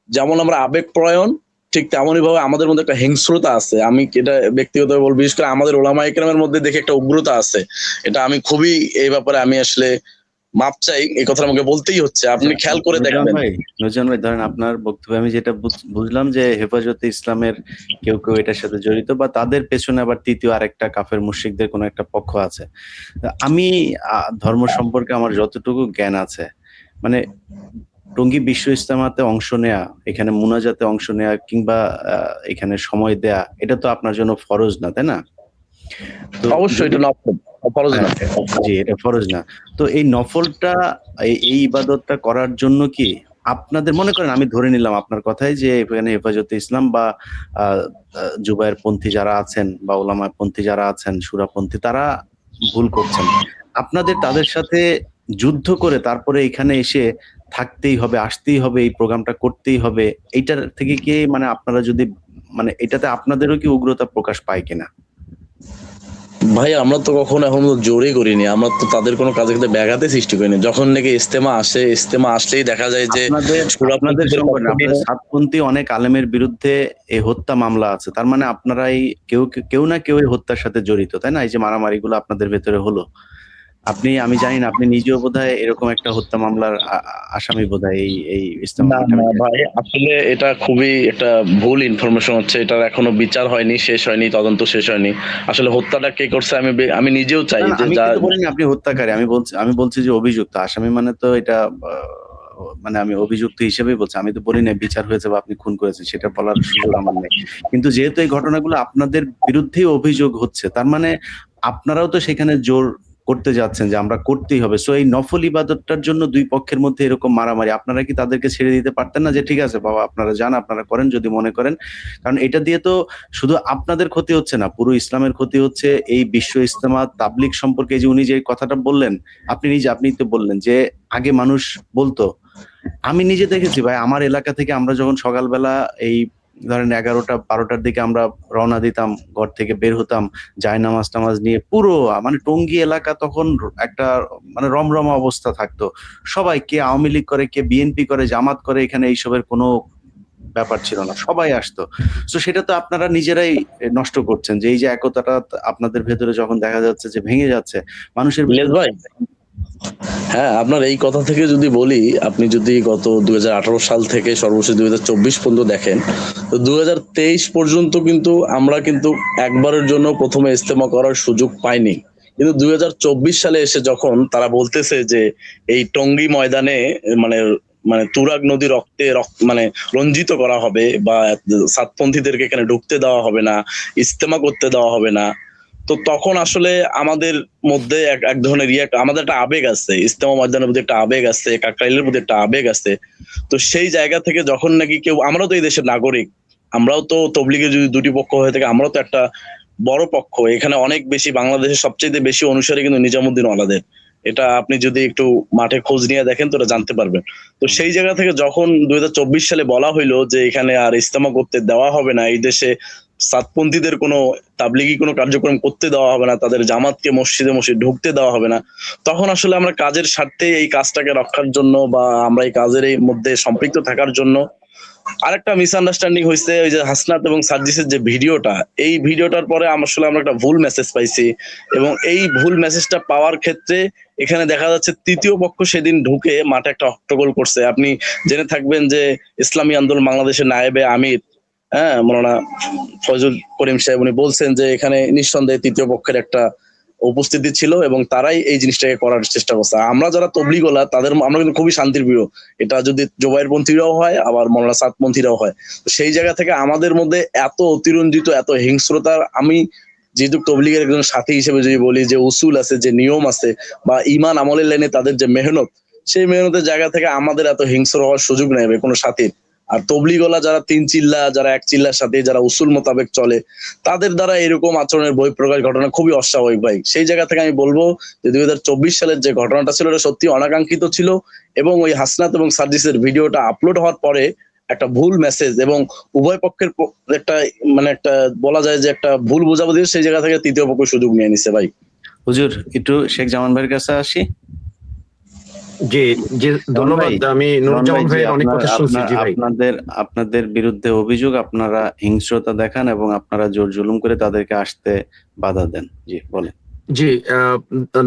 যেমন আমরা আবেগ প্রয়ণ, ঠিক তেমনই ভাবে আমাদের মধ্যে একটা হিংস্রতা আছে। আমি এটা ব্যক্তিগতভাবে বলবো, বিশেষ করে আমাদের ওলামা ইকরামের মধ্যে দেখে একটা উগ্রতা আছে। এটা আমি খুবই, এই ব্যাপারে আমি আসলে মাপ চাই, এই কথা আমাকে বলতেই হচ্ছে। আপনি খেয়াল করে দেখবেন। নুরজান ভাই, ধরেন আপনার বক্তব্যে আমি যেটা বুঝলাম যে হেফাজতে ইসলামের কেউ কেউ এটার সাথে জড়িত, বা তাদের পেছনে আবার তৃতীয় আরেকটা কাফের মুশরিকদের কোনো একটা পক্ষ আছে। আমি ধর্ম সম্পর্কে আমার যতটুকু জ্ঞান আছে, মানে টঙ্গী বিশ্ব ইজতেমাতে অংশ নেয়া, এখানে মুনাজাতে অংশ নেয়া কিংবা এখানে সময় দেয়া, এটা তো আপনার জন্য ফরজ না, তাই না? তো অবশ্যই এটা ফরজ না। জি, এটা ফরজ না। তো এই নফলটা, এই ইবাদতটা করার জন্য কি আপনাদের, মনে করেন আমি ধরে নিলাম আপনার কথাই যে এখানে হেফাজতে ইসলাম বা জুবায়ের পন্থী যারা আছেন বা ওলামা পন্থী যারা আছেন, সুরাপন্থী, তারা ভুল করছেন, আপনাদের তাদের সাথে যুদ্ধ করে তারপরে এখানে এসে থাকতেই হবে, আসতেই হবে, এই প্রোগ্রামটা করতেই হবে, এইটার থেকে কি মানে আপনারা যদি, মানে এটাতে আপনাদেরও কি উগ্রতা প্রকাশ পায় কিনা? ভাই আমরা তো কখনো এখন জোরে করিনি, আমরা তো তাদের কোনো কাজে ক্ষেত্রে ব্যাঘাতে সৃষ্টি করিনি। যখন নাকি ইজতেমা আসে, ইজতেমা আসলেই দেখা যায় যে আপনাদের আপনাদের সুরাপন্থীদের সংগঠন, পক্ষ আপনাদের নিয়ে সাতপন্থী অনেক আলেমের বিরুদ্ধে এই হত্যা মামলা আছে, তার মানে আপনারাই কেউ না কেউ এই হত্যার সাথে জড়িত, তাই না? এই যে মারামারিগুলো আপনাদের ভেতরে হলো, আমি জানি না, আপনি নিজেও বোধহয় এরকম একটা হত্যা মামলার আসামি বোধহয় এই ইস্তেমা না না মিঠামিঠি। ভাই, আসলে এটা খুবই একটা ভুল ইনফরমেশন হচ্ছে। এটার এখনো বিচার হয়নি, শেষ হয়নি, তদন্ত শেষ হয়নি। আসলে হত্যাটা কে করছে আমি নিজেও চাই না না, যে আমি যা কিন্তু বলিনি আপনি হত্যাকারী, আমি বলছি যে অভিযুক্ত। আসামি মানে তো এটা মানে আমি অভিযুক্ত হিসেবেই বলছি, আমি তো বলি না বিচার হয়েছে বা আপনি খুন করেছেন, সেটা বলার সুযোগ আমার নেই। কিন্তু যেহেতু এই ঘটনাগুলো আপনাদের বিরুদ্ধেই অভিযোগ হচ্ছে, তার মানে আপনারাও তো সেখানে জোর করতে যাচ্ছেন যে আমরা করতেই হবে। সো এই নফল ইবাদতটার জন্য দুই পক্ষের মধ্যে এরকম মারামারি, আপনারা কি তাদেরকে ছেড়ে দিতে পারতেন না যে ঠিক আছে বাবা আপনারা যান, আপনারা করেন যদি মনে করেন? কারণ এটা দিয়ে তো শুধু আপনাদের ক্ষতি হচ্ছে না, পুরো ইসলামের ক্ষতি হচ্ছে। এই বিশ্ব ইজতেমা তাবলিগ সম্পর্কে যে উনি যে কথাটা বললেন, আপনি তো বললেন যে আগে মানুষ বলতো, আমি নিজে দেখেছি ভাই, আমার এলাকা থেকে আমরা যখন সকালবেলা এই ধরেন 11টা 12টার দিকে আমরা রওনা দিতাম, ঘর থেকে বের হতাম জায়নামাজ টামাজ নিয়ে, পুরো মানে টঙ্গী এলাকা তখন একটা মানে রমরমা অবস্থা থাকতো। সবাই, কে আওয়ামী লীগ করে, কে বিএনপি করে, জামাত করে, এখানে এইসবের কোনো ব্যাপার ছিল না, সবাই আসতো। তো সেটা তো আপনারা নিজেরাই নষ্ট করছেন, যে এই যে একতাটা আপনাদের ভেতরে যখন দেখা যাচ্ছে যে ভেঙে যাচ্ছে মানুষের ইলিয়াস ভেতরে। ভাই, হ্যাঁ আপনার এই কথা থেকে যদি বলি, আপনি যদি গত 2018 সাল থেকে সর্বশেষ 2024 পর্যন্ত দেখেন, তো 2023 পর্যন্ত কিন্তু আমরা কিন্তু একবারের জন্য প্রথমে ইজতেমা করার সুযোগ পাইনি। কিন্তু 2024 সালে এসে যখন তারা বলতেছে যে এই টঙ্গী ময়দানে মানে মানে তুরাগ নদী মানে রঞ্জিত করা হবে, বা সাতপন্থীদেরকে এখানে ঢুকতে দেওয়া হবে না, ইজতেমা করতে দেওয়া হবে না, তো তখন আসলে আমাদের মধ্যে এক ধরনের আমাদের একটা আবেগ আছে, ইজতেমা ময়দানের প্রতি একটা আবেগ আছে, কাকরাইলের প্রতি একটা আবেগ আছে। তো সেই জায়গা থেকে যখন নাকি কেউ, আমরাও তো এই দেশের নাগরিক, আমরাও তো তবলিগের যদি দুটি পক্ষ হয়ে থাকে, আমরাও তো একটা বড় পক্ষ। এখানে অনেক বেশি, বাংলাদেশের সবচেয়ে বেশি অনুসারী কিন্তু নিজামুদ্দিন ওয়ালাদের। এটা আপনি যদি একটু মাঠে খোঁজ নিয়ে দেখেন তো এটা জানতে পারবেন। তো সেই জায়গা থেকে যখন 2024 সালে বলা হইলো যে এখানে আর ইজতেমা করতে দেওয়া হবে না, এই দেশে সাতপন্থীদের কোনো তাবলিগি কোনো কার্যক্রম করতে দেওয়া হবে না, তাদের জামাতকে মসজিদে ঢুকতে দেওয়া হবে না, তখন আসলে আমরা কাজের স্বার্থে এই কাজটাকে রক্ষার জন্য বা আমরা এই কাজের এই মধ্যে সম্পৃক্ত থাকার জন্য, আরেকটা মিসআন্ডারস্ট্যান্ডিং হয়েছে, ওই যে হাসনাত এবং সার্জিসের যে ভিডিওটা, এই ভিডিওটার পরে আসলে আমরা একটা ভুল মেসেজ পাইছি, এবং এই ভুল মেসেজটা পাওয়ার ক্ষেত্রে এখানে দেখা যাচ্ছে তৃতীয় পক্ষ সেদিন ঢুকে মাঠে একটা হট্টগোল করছে। আপনি জেনে থাকবেন যে ইসলামী আন্দোলন বাংলাদেশের নায়েবে আমির, হ্যাঁ, মৌলানা ফয়জুল করিম সাহেব, উনি বলছেন যে এখানে নিঃসন্দেহে তৃতীয় পক্ষের একটা উপস্থিতি ছিল এবং তারাই এই জিনিসটাকে করার চেষ্টা করছে। আমরা যারা তবলিগওয়ালা আমরা কিন্তু খুবই শান্তির প্রিয়, এটা যদি জোবাইর পন্থীরাও হয় আবার মৌলানা সাতপন্থীরাও হয়। সেই জায়গা থেকে আমাদের মধ্যে এত অতিরঞ্জিত, এত হিংস্রতার, আমি যেহেতু তবলিগের একজন সাথী হিসেবে যদি বলি যে উসুল আছে, যে নিয়ম আছে, বা ইমান আমলের লাইনে তাদের যে মেহনত, সেই মেহনতের জায়গা থেকে আমাদের এত হিংস্র হওয়ার সুযোগ নেই কোনো সাথীর। আর তবলিগওয়ালা যারা 3 চিল্লা, যারা 1 চিল্লার সাথে যারা উসুল মোতাবেক চলে, তাদের দ্বারা এরকম আচরণের বহিঃপ্রকাশ ঘটনা খুবই অস্বাভাবিক ভাই। সেই জায়গা থেকে আমি বলবো যে 2024 সালের যে ঘটনাটা ছিল, এটা সত্যি অনাকাঙ্ক্ষিত ছিল, এবং ওই হাসনাত এবং সার্জিসের ভিডিওটা আপলোড হওয়ার পরে একটা ভুল মেসেজ এবং উভয় পক্ষের একটা মানে একটা বলা যায় যে একটা ভুল বোঝাবুঝি, সেই জায়গা থেকে তৃতীয় পক্ষ সুযোগ নিয়ে নিছে ভাই। হুজুর একটু শেখ জামান ভাইয়ের কাছে আসি। জি জি, ধন্যবাদ। আমি নুরুজ্জামান ভাইয়ের অনেক কথা শুনছি। জি ভাই, আপনাদের বিরুদ্ধে অভিযোগ আপনারা হিংস্রতা দেখান এবং আপনারা জোর জুলুম করে তাদেরকে আসতে বাধা দেন। জি বলেন। জি,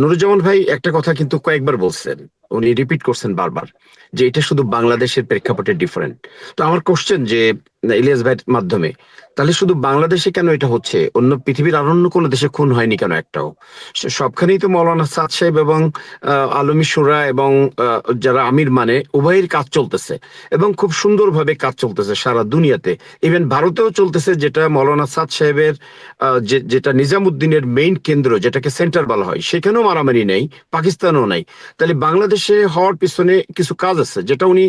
নুরুজ্জামান ভাই একটা কথা কিন্তু কয়েকবার বলছেন, উনি রিপিট করছেন বারবার, যে এটা শুধু বাংলাদেশের প্রেক্ষাপটে ডিফারেন্ট। তো আমার কোশ্চেন যে ইলিয়াস ভাইয়ের মাধ্যমে, তাহলে শুধু বাংলাদেশে কেন এটা হচ্ছে? অন্য পৃথিবীর আর অন্য কোনো দেশে খুন হয়নি কেন একটাও? সবখানেই তো মৌলানা সাদ সাহেব এবং আলমী শুরা এবং যারা আমির মানে উভয়ের কাজ চলতেছে, এবং খুব সুন্দরভাবে কাজ চলতেছে সারা দুনিয়াতে। ইভেন ভারতেও চলতেছে, যেটা মৌলানা সাদ সাহেবের যেটা নিজামুদ্দিনের মেইন কেন্দ্র, যেটাকে সেন্টার বলা হয়, সেখানেও মারামারি নেই, পাকিস্তানেও নাই। তাহলে বাংলাদেশে বাংলাদেশে হওয়ার পিছনে কিছু কাজ আছে, যেটা উনি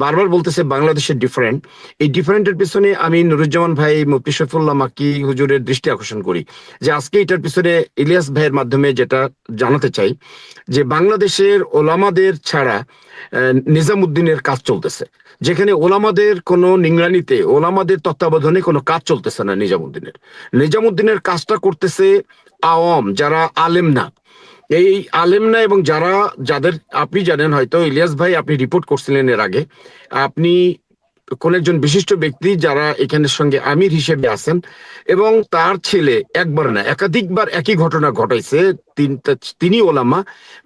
বারবার বলতেছে বাংলাদেশের ডিফারেন্ট। এই ডিফারেন্টের পিছনে আমি নুরুজ্জামান ভাই, মুফতি শফিউল্লাহ মাক্কি হুজুরের দৃষ্টি আকর্ষণ করি যে আজকে এটার পিছনে ইলিয়াস ভাইয়ের মাধ্যমে যেটা জানাতে চাই যে বাংলাদেশের ওলামাদের ছাড়া নিজামুদ্দিনের কাজ চলতেছে, যেখানে ওলামাদের কোনো নিংরানিতে, ওলামাদের তত্ত্বাবধানে কোনো কাজ চলতেছে না। নিজামুদ্দিনের কাজটা করতেছে আওয়াম, যারা আলেম না। এই আলেম না, এবং যাদের আপনি জানেন হয়তো, ইলিয়াস ভাই আপনি রিপোর্ট করছিলেন এর আগে, আপনি কোন একজন বিশিষ্ট ব্যক্তি যারা এখানের সঙ্গে আমির হিসেবে আছেন, এবং তার ছেলে একবার না একাধিকবার একই ঘটনা ঘটাইছে। তিনি ওলামা,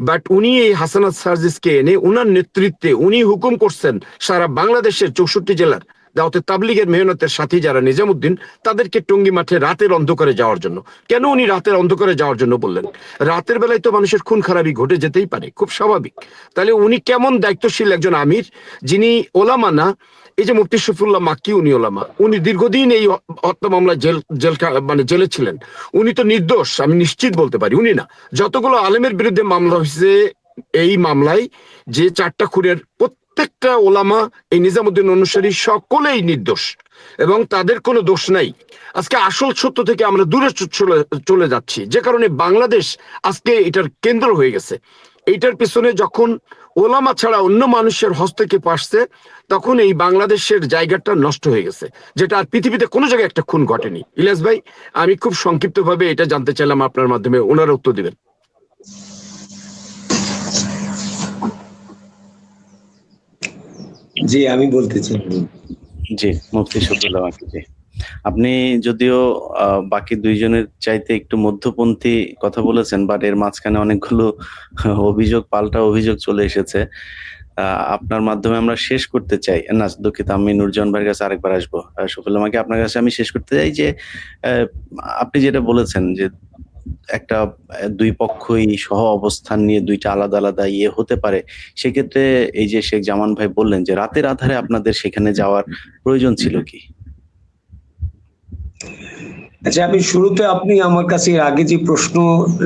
বাট উনি এই হাসানাত সার্জিসকে এনে উনার নেতৃত্বে উনি হুকুম করছেন সারা বাংলাদেশের 64 জেলার দাওয়াতে তাবলীগের মেহনতের সাথী যারা নিজামুদ্দিন, তাদেরকে টঙ্গী মাঠে রাতের অন্ধকারে যাওয়ার জন্য। কেন উনি রাতের অন্ধকারে যাওয়ার জন্য বললেন? রাতের বেলায় তো মানুষের খুন খারাপি ঘটে যেতেই পারে, খুব স্বাভাবিক। তাহলে উনি কেমন দায়িত্বশীল একজন আমির, যিনি ওলামা না। এই যে মুফতি শফিউল্লাহ মাক্কি, উনি ওলামা, উনি দীর্ঘদিন এই হত্যা মামলায় জেলে ছিলেন। উনি তো নির্দোষ, আমি নিশ্চিত বলতে পারি। উনি না, যতগুলো আলেমের বিরুদ্ধে মামলা হয়েছে এই মামলায়, যে 4টা খুনের প্রত্যেকটা ওলামা, এই নিজামুদ্দিন অনুসারী, সকলেই নির্দোষ এবং তাদের কোনো দোষ নাই। আজকে আসল সত্য থেকে আমরা দূরে চলে যাচ্ছি, যে কারণে বাংলাদেশ আজকে এটার কেন্দ্র হয়ে গেছে। এইটার পিছনে যখন ওলামা ছাড়া অন্য মানুষের হস্তক্ষেপ আসছে, তখন এই বাংলাদেশের জায়গাটা নষ্ট হয়ে গেছে, যেটা আর পৃথিবীতে কোনো জায়গায় একটা খুন ঘটেনি। ইলিয়াস ভাই, আমি খুব সংক্ষিপ্ত ভাবে এটা জানতে চাইলাম আপনার মাধ্যমে, ওনারা উত্তর দিবেন। জি, আমি বলতে চাই। জি, মুফতি শফিউল্লাহ মাক্কি জি। আপনি যদিও বাকি দুইজনের চাইতে একটু মধ্যপন্থী কথা বলেছেন, বাট এর মাঝখানে অনেকগুলো পাল্টা অভিযোগ চলে এসেছে। আপনার মাধ্যমে আমরা শেষ করতে চাই না, দুঃখিত, আমি নুরজাহান ভাইয়ের কাছে আরেকবার আসবো। শফিউল্লাহ মাক্কি, আপনার কাছে আমি শেষ করতে চাই যে আপনি যেটা বলেছেন যে একটা দুই পক্ষই সহ অবস্থান নিয়ে দুইটা আলাদা আলাদা হতে পারে, সেক্ষেত্রে এই যে শেখ জামান ভাই বললেন যে রাতের আধারে আপনাদের সেখানে যাওয়ার প্রয়োজন ছিল কি? আচ্ছা, আমি শুরুতে, আপনি আমার কাছে এর আগে যে প্রশ্ন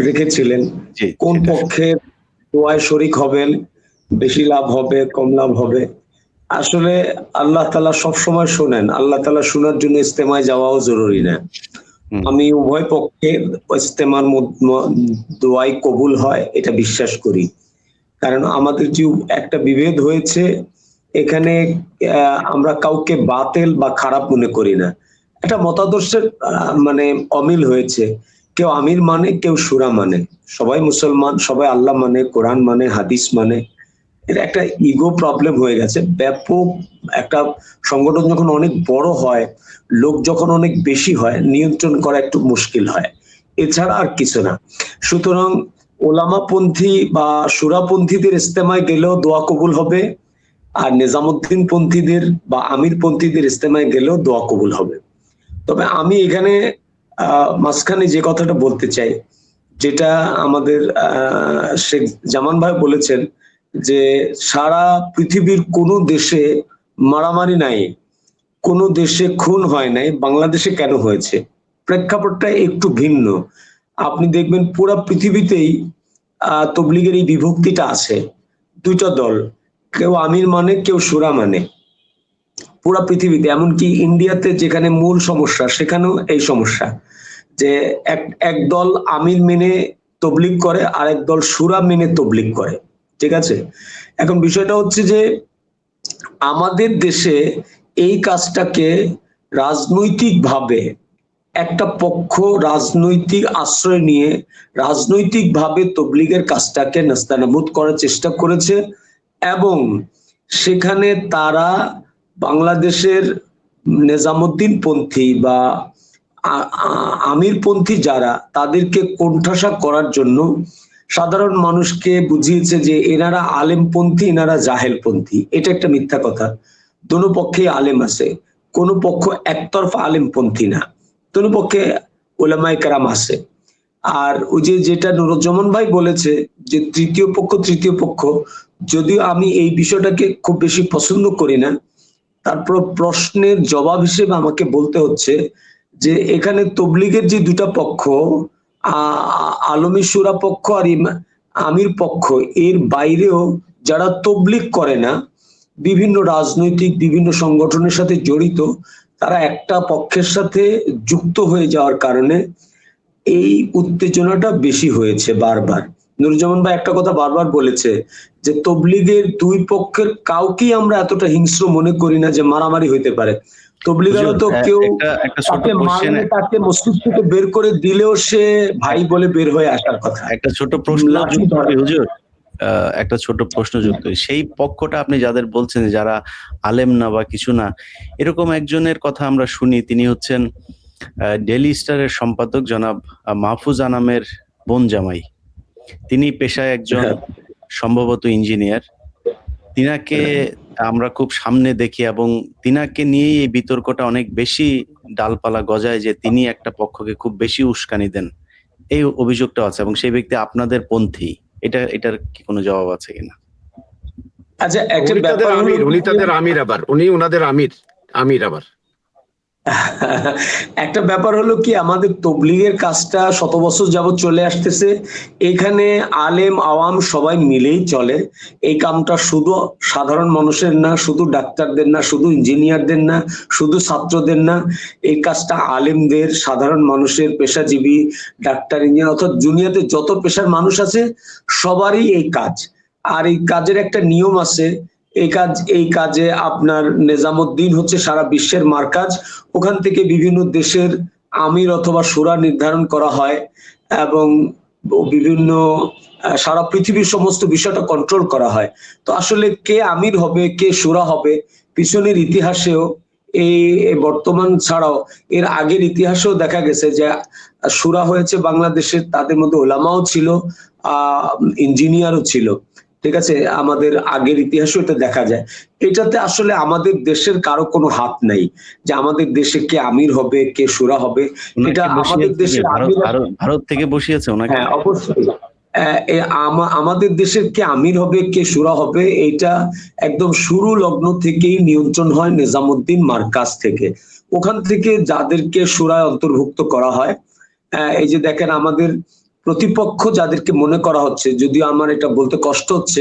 রেখেছিলেন, জি, কোন সেটা। পক্ষের দোয়ায় শরিক হবেন, বেশি লাভ হবে কম লাভ হবে, আসলে আল্লাহ তাআলা সবসময় শোনেন। আল্লাহ তাআলা শোনার জন্য ইস্তেমায় যাওয়াও জরুরি না। আমি উভয় পক্ষের ইস্তেমার দোয়াই কবুল হয় এটা বিশ্বাস করি। কারণ আমাদের যে একটা বিভেদ হয়েছে এখানে, আমরা কাউকে বাতিল বা খারাপ মনে করি না। একটা মতাদর্শের মানে অমিল হয়েছে। কেউ আমির মানে, কেউ সুরা মানে। সবাই মুসলমান, সবাই আল্লাহ মানে, কোরআন মানে, হাদিস মানে। এটা একটা ইগো প্রবলেম হয়ে গেছে। ব্যাপক একটা সংগঠন যখন অনেক বড় হয়, লোক যখন অনেক বেশি হয়, নিয়ন্ত্রণ করা একটু মুশকিল হয়, এছাড়া আর কিছু না। সুতরাং ওলামাপন্থী বা সুরাপন্থীদের ইস্তেমায় গেলেও দোয়া কবুল হবে, আর নিজামুদ্দিন পন্থীদের বা আমির পন্থীদের ইস্তেমায় গেলেও দোয়া কবুল হবে। তবে আমি এখানে মাঝখানে যে কথাটা বলতে চাই, যেটা আমাদের শেখ জামান ভাই বলেছেন যে সারা পৃথিবীর কোনো দেশে মারামারি নাই, কোনো দেশে খুন হয় নাই, বাংলাদেশে কেন হয়েছে? প্রেক্ষাপটটা একটু ভিন্ন। আপনি দেখবেন পুরা পৃথিবীতেই তবলিগের এই বিভক্তিটা আছে, দুইটা দল, কেউ আমির মানে, কেউ সুরা মানে। পুরা পৃথিবীতে, এমনকি ইন্ডিয়াতে যেখানে মূল সমস্যা, সেখানেও এই সমস্যা, যে এক দল আমির মেনে তবলিগ করে, আরেক দল সুরা মেনে তবলিগ করে। ঠিক আছে, এখন বিষয়টা হচ্ছে যে আমাদের দেশে এই কাজটাকে রাজনৈতিকভাবে একটা পক্ষ রাজনৈতিক আশ্রয় নিয়ে রাজনৈতিকভাবে তবলিগের কাজটাকে নাস্তানাবুদ করার চেষ্টা করেছে, এবং সেখানে তারা বাংলাদেশের নিজামুদ্দিন পন্থী বা আমিরপন্থী যারা, তাদেরকে কোণঠাসা করার জন্য সাধারণ মানুষকে বুঝিয়েছে যে এনারা আলেমপন্থী, এনারা জাহেলপন্থী। এটা একটা মিথ্যা কথা। দোনো পক্ষে আলেম আছে, কোন পক্ষ একতরফা আলেমপন্থী না, দোনো পক্ষে ওলামায়ে কেরাম আছে। আর ওই যেটা নুরুজ্জামান ভাই বলেছে যে তৃতীয় পক্ষ, যদিও আমি এই বিষয়টাকে খুব বেশি পছন্দ করি না, তারপর প্রশ্নের জবাব হিসেবে আমাকে বলতে হচ্ছে যে এখানে তবলিগের যে দুটা পক্ষ, আলমী সুরা পক্ষ আর আমির পক্ষ, এর বাইরেও যারা তবলিগ করে না, বিভিন্ন রাজনৈতিক বিভিন্ন সংগঠনের সাথে জড়িত, তারা একটা পক্ষের সাথে যুক্ত হয়ে যাওয়ার কারণে এই উত্তেজনাটা বেশি হয়েছে বারবার। নুরুজ্জামান ভাই একটা কথা বারবার বলেছে যে তবলিগের দুই পক্ষের কাউকেই আমরা এতটা হিংস্র মনে করি না যে মারামারি হইতে পারে। তবলিগেরা তো কেউ তাকে মারলে তাকে মসজিদ থেকে বের করে দিলেও সে ভাই বলে বের হয়ে আসার কথা। একটা ছোট প্রশ্ন হুজুর, একটা ছোট প্রশ্ন যুক্ত, সেই পক্ষটা আপনি যাদের বলছেন যারা আলেম না বা কিছু না, এরকম একজনের কথা আমরা শুনি, তিনি হচ্ছেন ডেইলি স্টারের সম্পাদক জনাব মাহফুজ আনামের বোন জামাই। তিনি পেশায় একজন সম্ভবত ইঞ্জিনিয়ার। তিনাকে আমরা খুব সামনে দেখি এবং তিনাকে নিয়েই এই বিতর্কটা অনেক বেশি ডালপালা গজায় যে তিনি একটা পক্ষকে খুব বেশি উস্কানি দেন, এই অভিযোগটা আছে এবং সেই ব্যক্তি আপনাদের পন্থী। এটার কি কোনো জবাব আছে কিনা? আচ্ছা, একটা ব্যাপার, উনি তাদের আমির, আবার উনি ওনাদের আমির আবার একটা ব্যাপার হলো কি, আমাদের তবলিগের কাজটা শত বছর যাবত চলে আসতেছে। এখানে আলেম আওয়াম সবাই মিলেই চলে। এই কামটা শুধু সাধারণ মানুষের না, শুধু ডাক্তারদের না, শুধু ইঞ্জিনিয়ারদের না, শুধু ছাত্রদের না, এই কাজটা আলেমদের, সাধারণ মানুষের, পেশাজীবী, ডাক্তার, ইঞ্জিনিয়ার, অর্থাৎ দুনিয়াতে যত পেশার মানুষ আছে সবারই এই কাজ। আর এই কাজের একটা নিয়ম আছে। এই কাজে আপনার নিজামুদ্দিন হচ্ছে সারা বিশ্বের মারকাজ। ওখান থেকে বিভিন্ন দেশের আমির অথবা শুরা নির্ধারণ করা হয় এবং বিভিন্ন সারা পৃথিবীর সমস্ত বিষয়টা কন্ট্রোল করা হয়। তো আসলে কে আমির হবে, কে শুরা হবে, পিছনের ইতিহাসেও এই বর্তমান ছাড়াও এর আগের ইতিহাসেও দেখা গেছে যে শুরা হয়েছে বাংলাদেশের, তাদের মধ্যে ওলামাও ছিল, ইঞ্জিনিয়ারও ছিল। ঠিক আছে, আমাদের আগের ইতিহাসও এটা দেখা যায়। এটাতে আসলে আমাদের দেশের কারো কোনো হাত নাই যে আমাদের দেশে কে আমির হবে, কে শুরা হবে। এটা আমাদের দেশের ভারত থেকে বসিয়েছে ওনাকে। হ্যাঁ, অবশ্যই আমাদের দেশের কে আমির হবে, কে শুরা হবে, এটা একদম শুরু লগ্ন থেকেই নিয়ন্ত্রণ হয় নিজামুদ্দিন মারকাজ থেকে। ওখান থেকে যাদেরকে শুরায় অন্তর্ভুক্ত করা হয়, এই যে দেখেন আমাদের প্রতিপক্ষ যাদেরকে মনে করা হচ্ছে, যদিও আমার এটা বলতে কষ্ট হচ্ছে,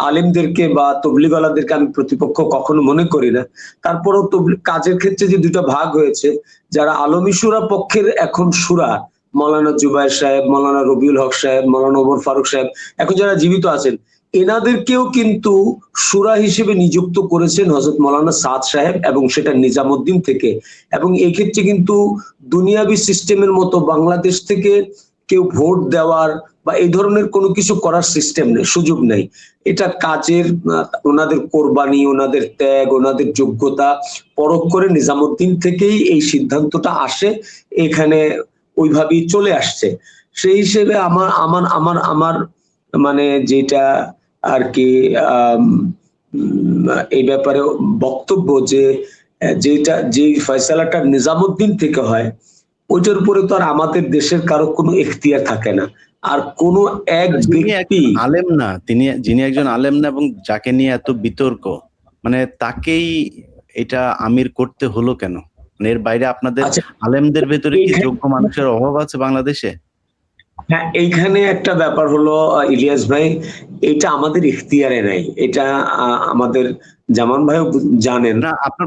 আলেমদেরকে বা তবলিগওয়ালাদেরকে আমি প্রতিপক্ষ কখনো মনে করি না। তারপরেও কাজের ক্ষেত্রে যে দুটো ভাগ হয়েছে, যারা আলমী শুরা পক্ষের এখন শুরা, মৌলানা জুবায়ের সাহেব, মৌলানা রবিউল হক সাহেব, মৌলানা ওমর ফারুক সাহেব, এখন যারা জীবিত আছেন, এনাদেরকেও কিন্তু শুরা হিসেবে নিযুক্ত করেছেন হযরত মৌলানা সাদ সাহেব, এবং সেটা নিজামুদ্দিন থেকে। এবং এই ক্ষেত্রে কিন্তু দুনিয়াবি সিস্টেমের মতো বাংলাদেশ থেকে কেউ ভোট দেওয়ার বা এই ধরনের কোনো কিছু করার সিস্টেম নেই, সুযোগ নেই। এটা কাজের ওনাদের কোরবানি, ওনাদের ত্যাগ, ওনাদের যোগ্যতা পরখ করে নিজামুদ্দিন থেকেই এই সিদ্ধান্তটা আসে, এখানে ওইভাবেই চলে আসছে। সেই হিসেবে আমার মানে যেটা আর কি এই ব্যাপারে বক্তব্য, যে ফয়সালাটা নিজামুদ্দিন থেকে হয়, ওইটার উপরে তো আর আমাদের দেশের কারো কোনো এখতিয়ার থাকে না। আর কোন এক ব্যক্তি আলেম না, যিনি একজন আলেম না এবং যাকে নিয়ে এত বিতর্ক, মানে তাকেই এটা আমির করতে হলো কেন? মানে এর বাইরে আপনাদের আলেমদের ভেতরে কি যোগ্য মানুষের অভাব আছে বাংলাদেশে? হ্যাঁ, এইখানে একটা ব্যাপার হলো ইলিয়াস ভাই, এটা আমাদের ইখতিয়ারে নাই। এটা আমাদের জামান ভাইও জানেন না। আপনার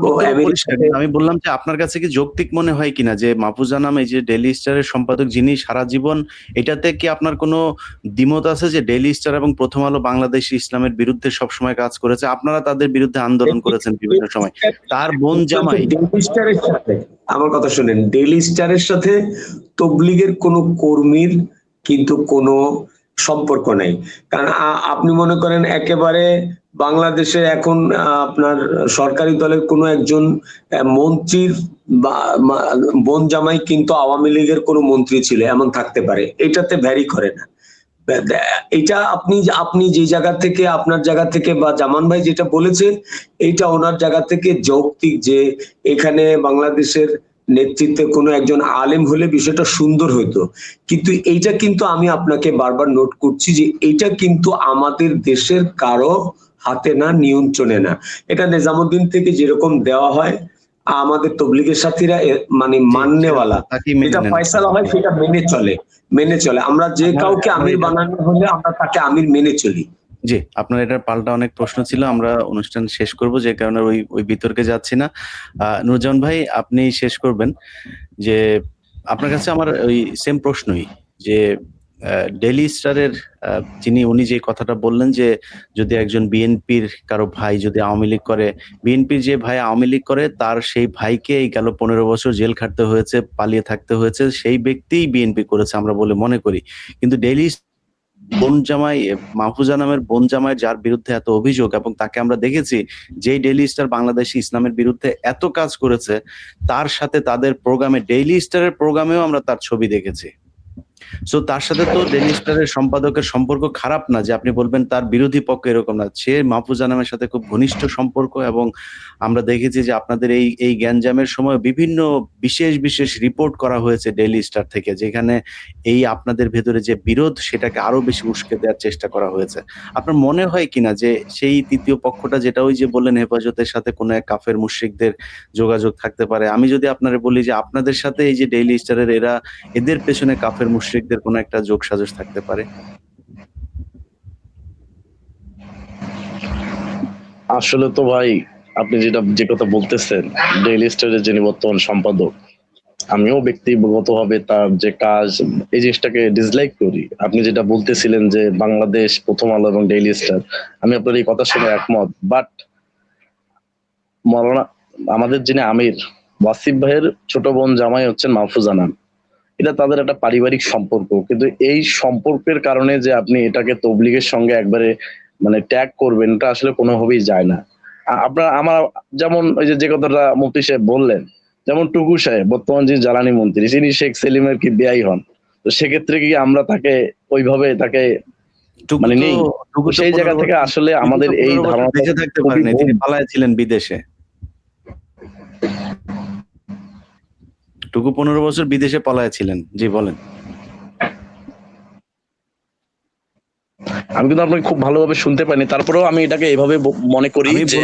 আমি বললাম যে আপনার কাছে কি যৌক্তিক মনে হয় কিনা যে মাহফুজ আনাম এই যে ডেইলি স্টারের সম্পাদক, যিনি সারা জীবন, এটাতে কি আপনার কোনো দ্বিমত আছে যে ডেইলি স্টার এবং প্রথম আলো বাংলাদেশ ইসলামের বিরুদ্ধে সবসময় কাজ করেছে, আপনারা তাদের বিরুদ্ধে আন্দোলন করেছেন বিভিন্ন সময়, তার বোন জামাই? ডেইলি স্টারের সাথে, আমার কথা শুনেন, ডেইলি স্টারের সাথে তবলিগের কোনো কর্মীর কিন্তু কোনো সম্পর্ক নেই। কারণ আপনি মনে করেন একেবারে বাংলাদেশের এখন আপনার সরকারি দলের কোনো একজন মন্ত্রীর বোন জামাই কিন্তু আওয়ামী লীগের কোনো মন্ত্রী ছিল, এমন থাকতে পারে, এটাতে ভ্যারি করে না। এটা আপনি যে জায়গা থেকে, আপনার জায়গা থেকে বা জামান ভাই যেটা বলেছে, এইটা ওনার জায়গা থেকে যৌক্তিক, যে এখানে বাংলাদেশের নেতৃত্বে কোনো একজন আলেম হলে বিষয়টা সুন্দর হইতো। কিন্তু এইটা কিন্তু আমি আপনাকে বারবার নোট করছি যে এইটা কিন্তু আমাদের দেশের কারো হাতে না, নিয়ন্ত্রণে না। এটা নিজামুদ্দিন থেকে যেরকম দেওয়া হয়, আমাদের তবলিগের সাথীরা মানে মাননেওয়ালা, এটা ফয়সালা হয় সেটা মেনে চলে। আমরা যে কাউকে আমির বানানো হলে আমরা তাকে আমির মেনে চলি। জি, আপনার এটার পাল্টা অনেক প্রশ্ন ছিল। আমরা অনুষ্ঠান শেষ করব, যে কারণে ওই বিতর্কে যাচ্ছি না। নুরজামান ভাই, আপনি শেষ করবেন। যে আপনার কাছে আমার ওই সেম প্রশ্নই, যে ডেইলি স্টারের উনি যে কথাটা বললেন, যে যদি একজন বিএনপির কারো ভাই যদি আওয়ামী লীগ করে, বিএনপির যে ভাই আওয়ামী লীগ করে, তার সেই ভাইকে এই গেল 15 বছর জেল খাটতে হয়েছে, পালিয়ে থাকতে হয়েছে, সেই ব্যক্তিই বিএনপি করেছে আমরা বলে মনে করি। কিন্তু ডেইলি বোন জামাই, মাহফুজা নামের বোন জামাই, যার বিরুদ্ধে এত অভিযোগ, এবং তাকে আমরা দেখেছি যেই ডেইলি স্টার বাংলাদেশি ইসলামের বিরুদ্ধে এত কাজ করেছে, তার সাথে তাদের প্রোগ্রামে, ডেইলি স্টারের প্রোগ্রামেও আমরা তার ছবি দেখেছি। সো তার সাথে তো ডেইলি স্টারের সম্পাদকের সম্পর্ক খারাপ না, যে আপনি বলবেন তার বিরোধী পক্ষ, এরকম না। সে মাহফুজা নামের সাথে খুব ঘনিষ্ঠ সম্পর্ক, এবং আমরা দেখেছি যে আপনাদের এই গ্যাঞ্জামের সময় বিভিন্ন বিশেষ রিপোর্ট করা হয়েছে ডেইলি স্টার থেকে, যেখানে এই আপনাদের ভেতরে যে বিরোধ, সেটাকে আরো বেশি উস্কে দেওয়ার চেষ্টা করা হয়েছে। আপনার মনে হয় কিনা যে সেই তৃতীয় পক্ষটা, যেটা ওই যে বললেন হেফাজতের সাথে কোনো এক কাফের মুশরিকদের যোগাযোগ থাকতে পারে? আমি যদি আপনারে বলি যে আপনাদের সাথে এই যে ডেইলি স্টারের এদের পেছনে কাফের মুশরিকদের কোনো একটা যোগসাজশ থাকতে পারে? আসলে তো ভাই, আপনি যে কথা বলতেছেন, ডেইলি স্টারের যিনি বর্তমান সম্পাদক, আমিও ব্যক্তিগতভাবে তার যে কাজ, এই জিনিসটাকে ডিসলাইক করি। আপনি যেটা বলতেছিলেন যে বাংলাদেশ, প্রথম আলো এবং ডেইলি স্টার, আমি আপনার এই কথার সঙ্গে একমত। বাট মৌলানা, আমাদের যিনি আমির, ওয়াসিফ ভাইয়ের ছোট বোন জামাই হচ্ছেন মাহফুজা নাম। এটা তাদের একটা পারিবারিক সম্পর্ক, কিন্তু এই সম্পর্কের কারণে যে আপনি এটাকে তবলিগের সঙ্গে একবারে মানে ট্যাগ করবেন, এটা আসলে কোনোভাবেই যায় না। আমার যেমন ওই যে কথাটা মুফতি সাহেব বললেন, যেমন টুকু সাহেব বর্তমান যে জ্বালানি মন্ত্রী, তিনি শেখ সেলিমের কি বেয়াই হন, তো সেক্ষেত্রে কি আমরা তাকে ওইভাবে তাকে মানে নেই? সেই জায়গা থেকে আসলে আমাদের এই ধারণা বেঁচে থাকতে পারেনি, তিনি পালায় ছিলেন বিদেশে। টুকু 15 বছর বিদেশে পলায় ছিলেন। জি বলেন। আমি কিন্তু আপনাকে খুব ভালোভাবে শুনতে পাইনি, তারপরেও আমি এটাকে এভাবে মনে করি যে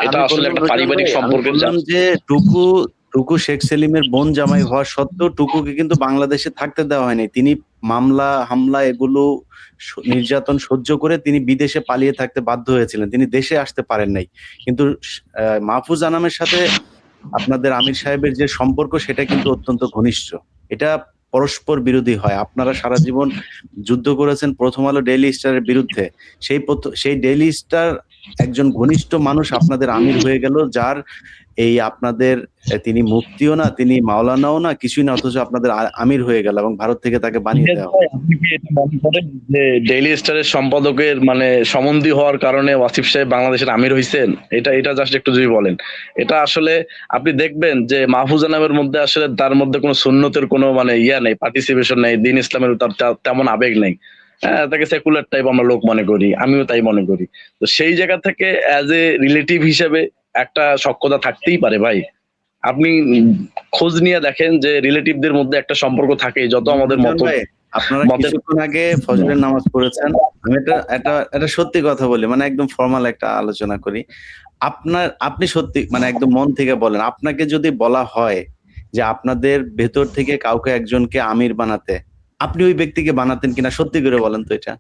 এটা আসলে একটা পারিবারিক সম্পর্কের। যে টুকু শেখ সেলিমের বোন জামাই হওয়া সত্ত্বেও টুকুকে কিন্তু বাংলাদেশে থাকতে দেওয়া হয়নি। তিনি মামলা হামলা এগুলো নির্যাতন সহ্য করে তিনি বিদেশে পালিয়ে থাকতে বাধ্য হয়েছিলেন, তিনি দেশে আসতে পারেন নাই। কিন্তু মাহফুজ আনামের সাথে আপনাদের আমির সাহেবের যে সম্পর্ক, সেটা কিন্তু অত্যন্ত ঘনিষ্ঠ। এটা পরস্পর বিরোধী হয়। আপনারা সারা জীবন যুদ্ধ করেছেন প্রথম আলো ডেইলি স্টারের বিরুদ্ধে, সেই ডেইলি স্টার একজন ঘনিষ্ঠ মানুষ আপনাদের আমির হয়ে গেল, যার আপনাদের তিনি মুফতিও না, তিনি মাওলানাও না, কিছুই না, অথচ আপনাদের আমির হয়ে গেল এবং ভারত থেকে তাকে বানিয়ে দেওয়া হয়। আপনি কি এটা মনে করেন যে ডেইলি স্টারের সম্পাদকের মানে সম্বন্ধী হওয়ার কারণে ওয়াসিফ সাহেব বাংলাদেশের আমির হইছেন? এটা জাস্ট একটু যদি বলেন। এটা আসলে আপনি দেখবেন যে মাহফুজা নামের মধ্যে আসলে তার মধ্যে কোনো সুন্নতের কোনো মানে নেই, পার্টিসিপেশন নেই, দিন ইসলামের তেমন আবেগ নেই। হ্যাঁ, তাকে সেকুলার টাইপ আমরা লোক মনে করি, আমিও তাই মনে করি। তো সেই জায়গা থেকে অ্যাজ এ রিলেটিভ হিসেবে একটা সখ্যতা থাকতেই পারে ভাই। আপনি খোঁজ নিয়ে দেখেন যে রিলেটিভদের মধ্যে একটা সম্পর্ক থাকে, যত আমাদের মত। আপনারা কিছুক্ষণ আগে ফজরের নামাজ পড়েছেন, আমি এটা সত্যি কথা বলি, মানে একদম ফর্মাল একটা আলোচনা করি। আপনি সত্যি মানে একদম মন থেকে বলেন, আপনাকে যদি বলা হয় যে আপনাদের ভেতর থেকে কাউকে একজনকে আমির বানাতে, আপনি ওই ব্যক্তিকে বানাতেন কিনা? সত্যি করে বলেন তো এটা।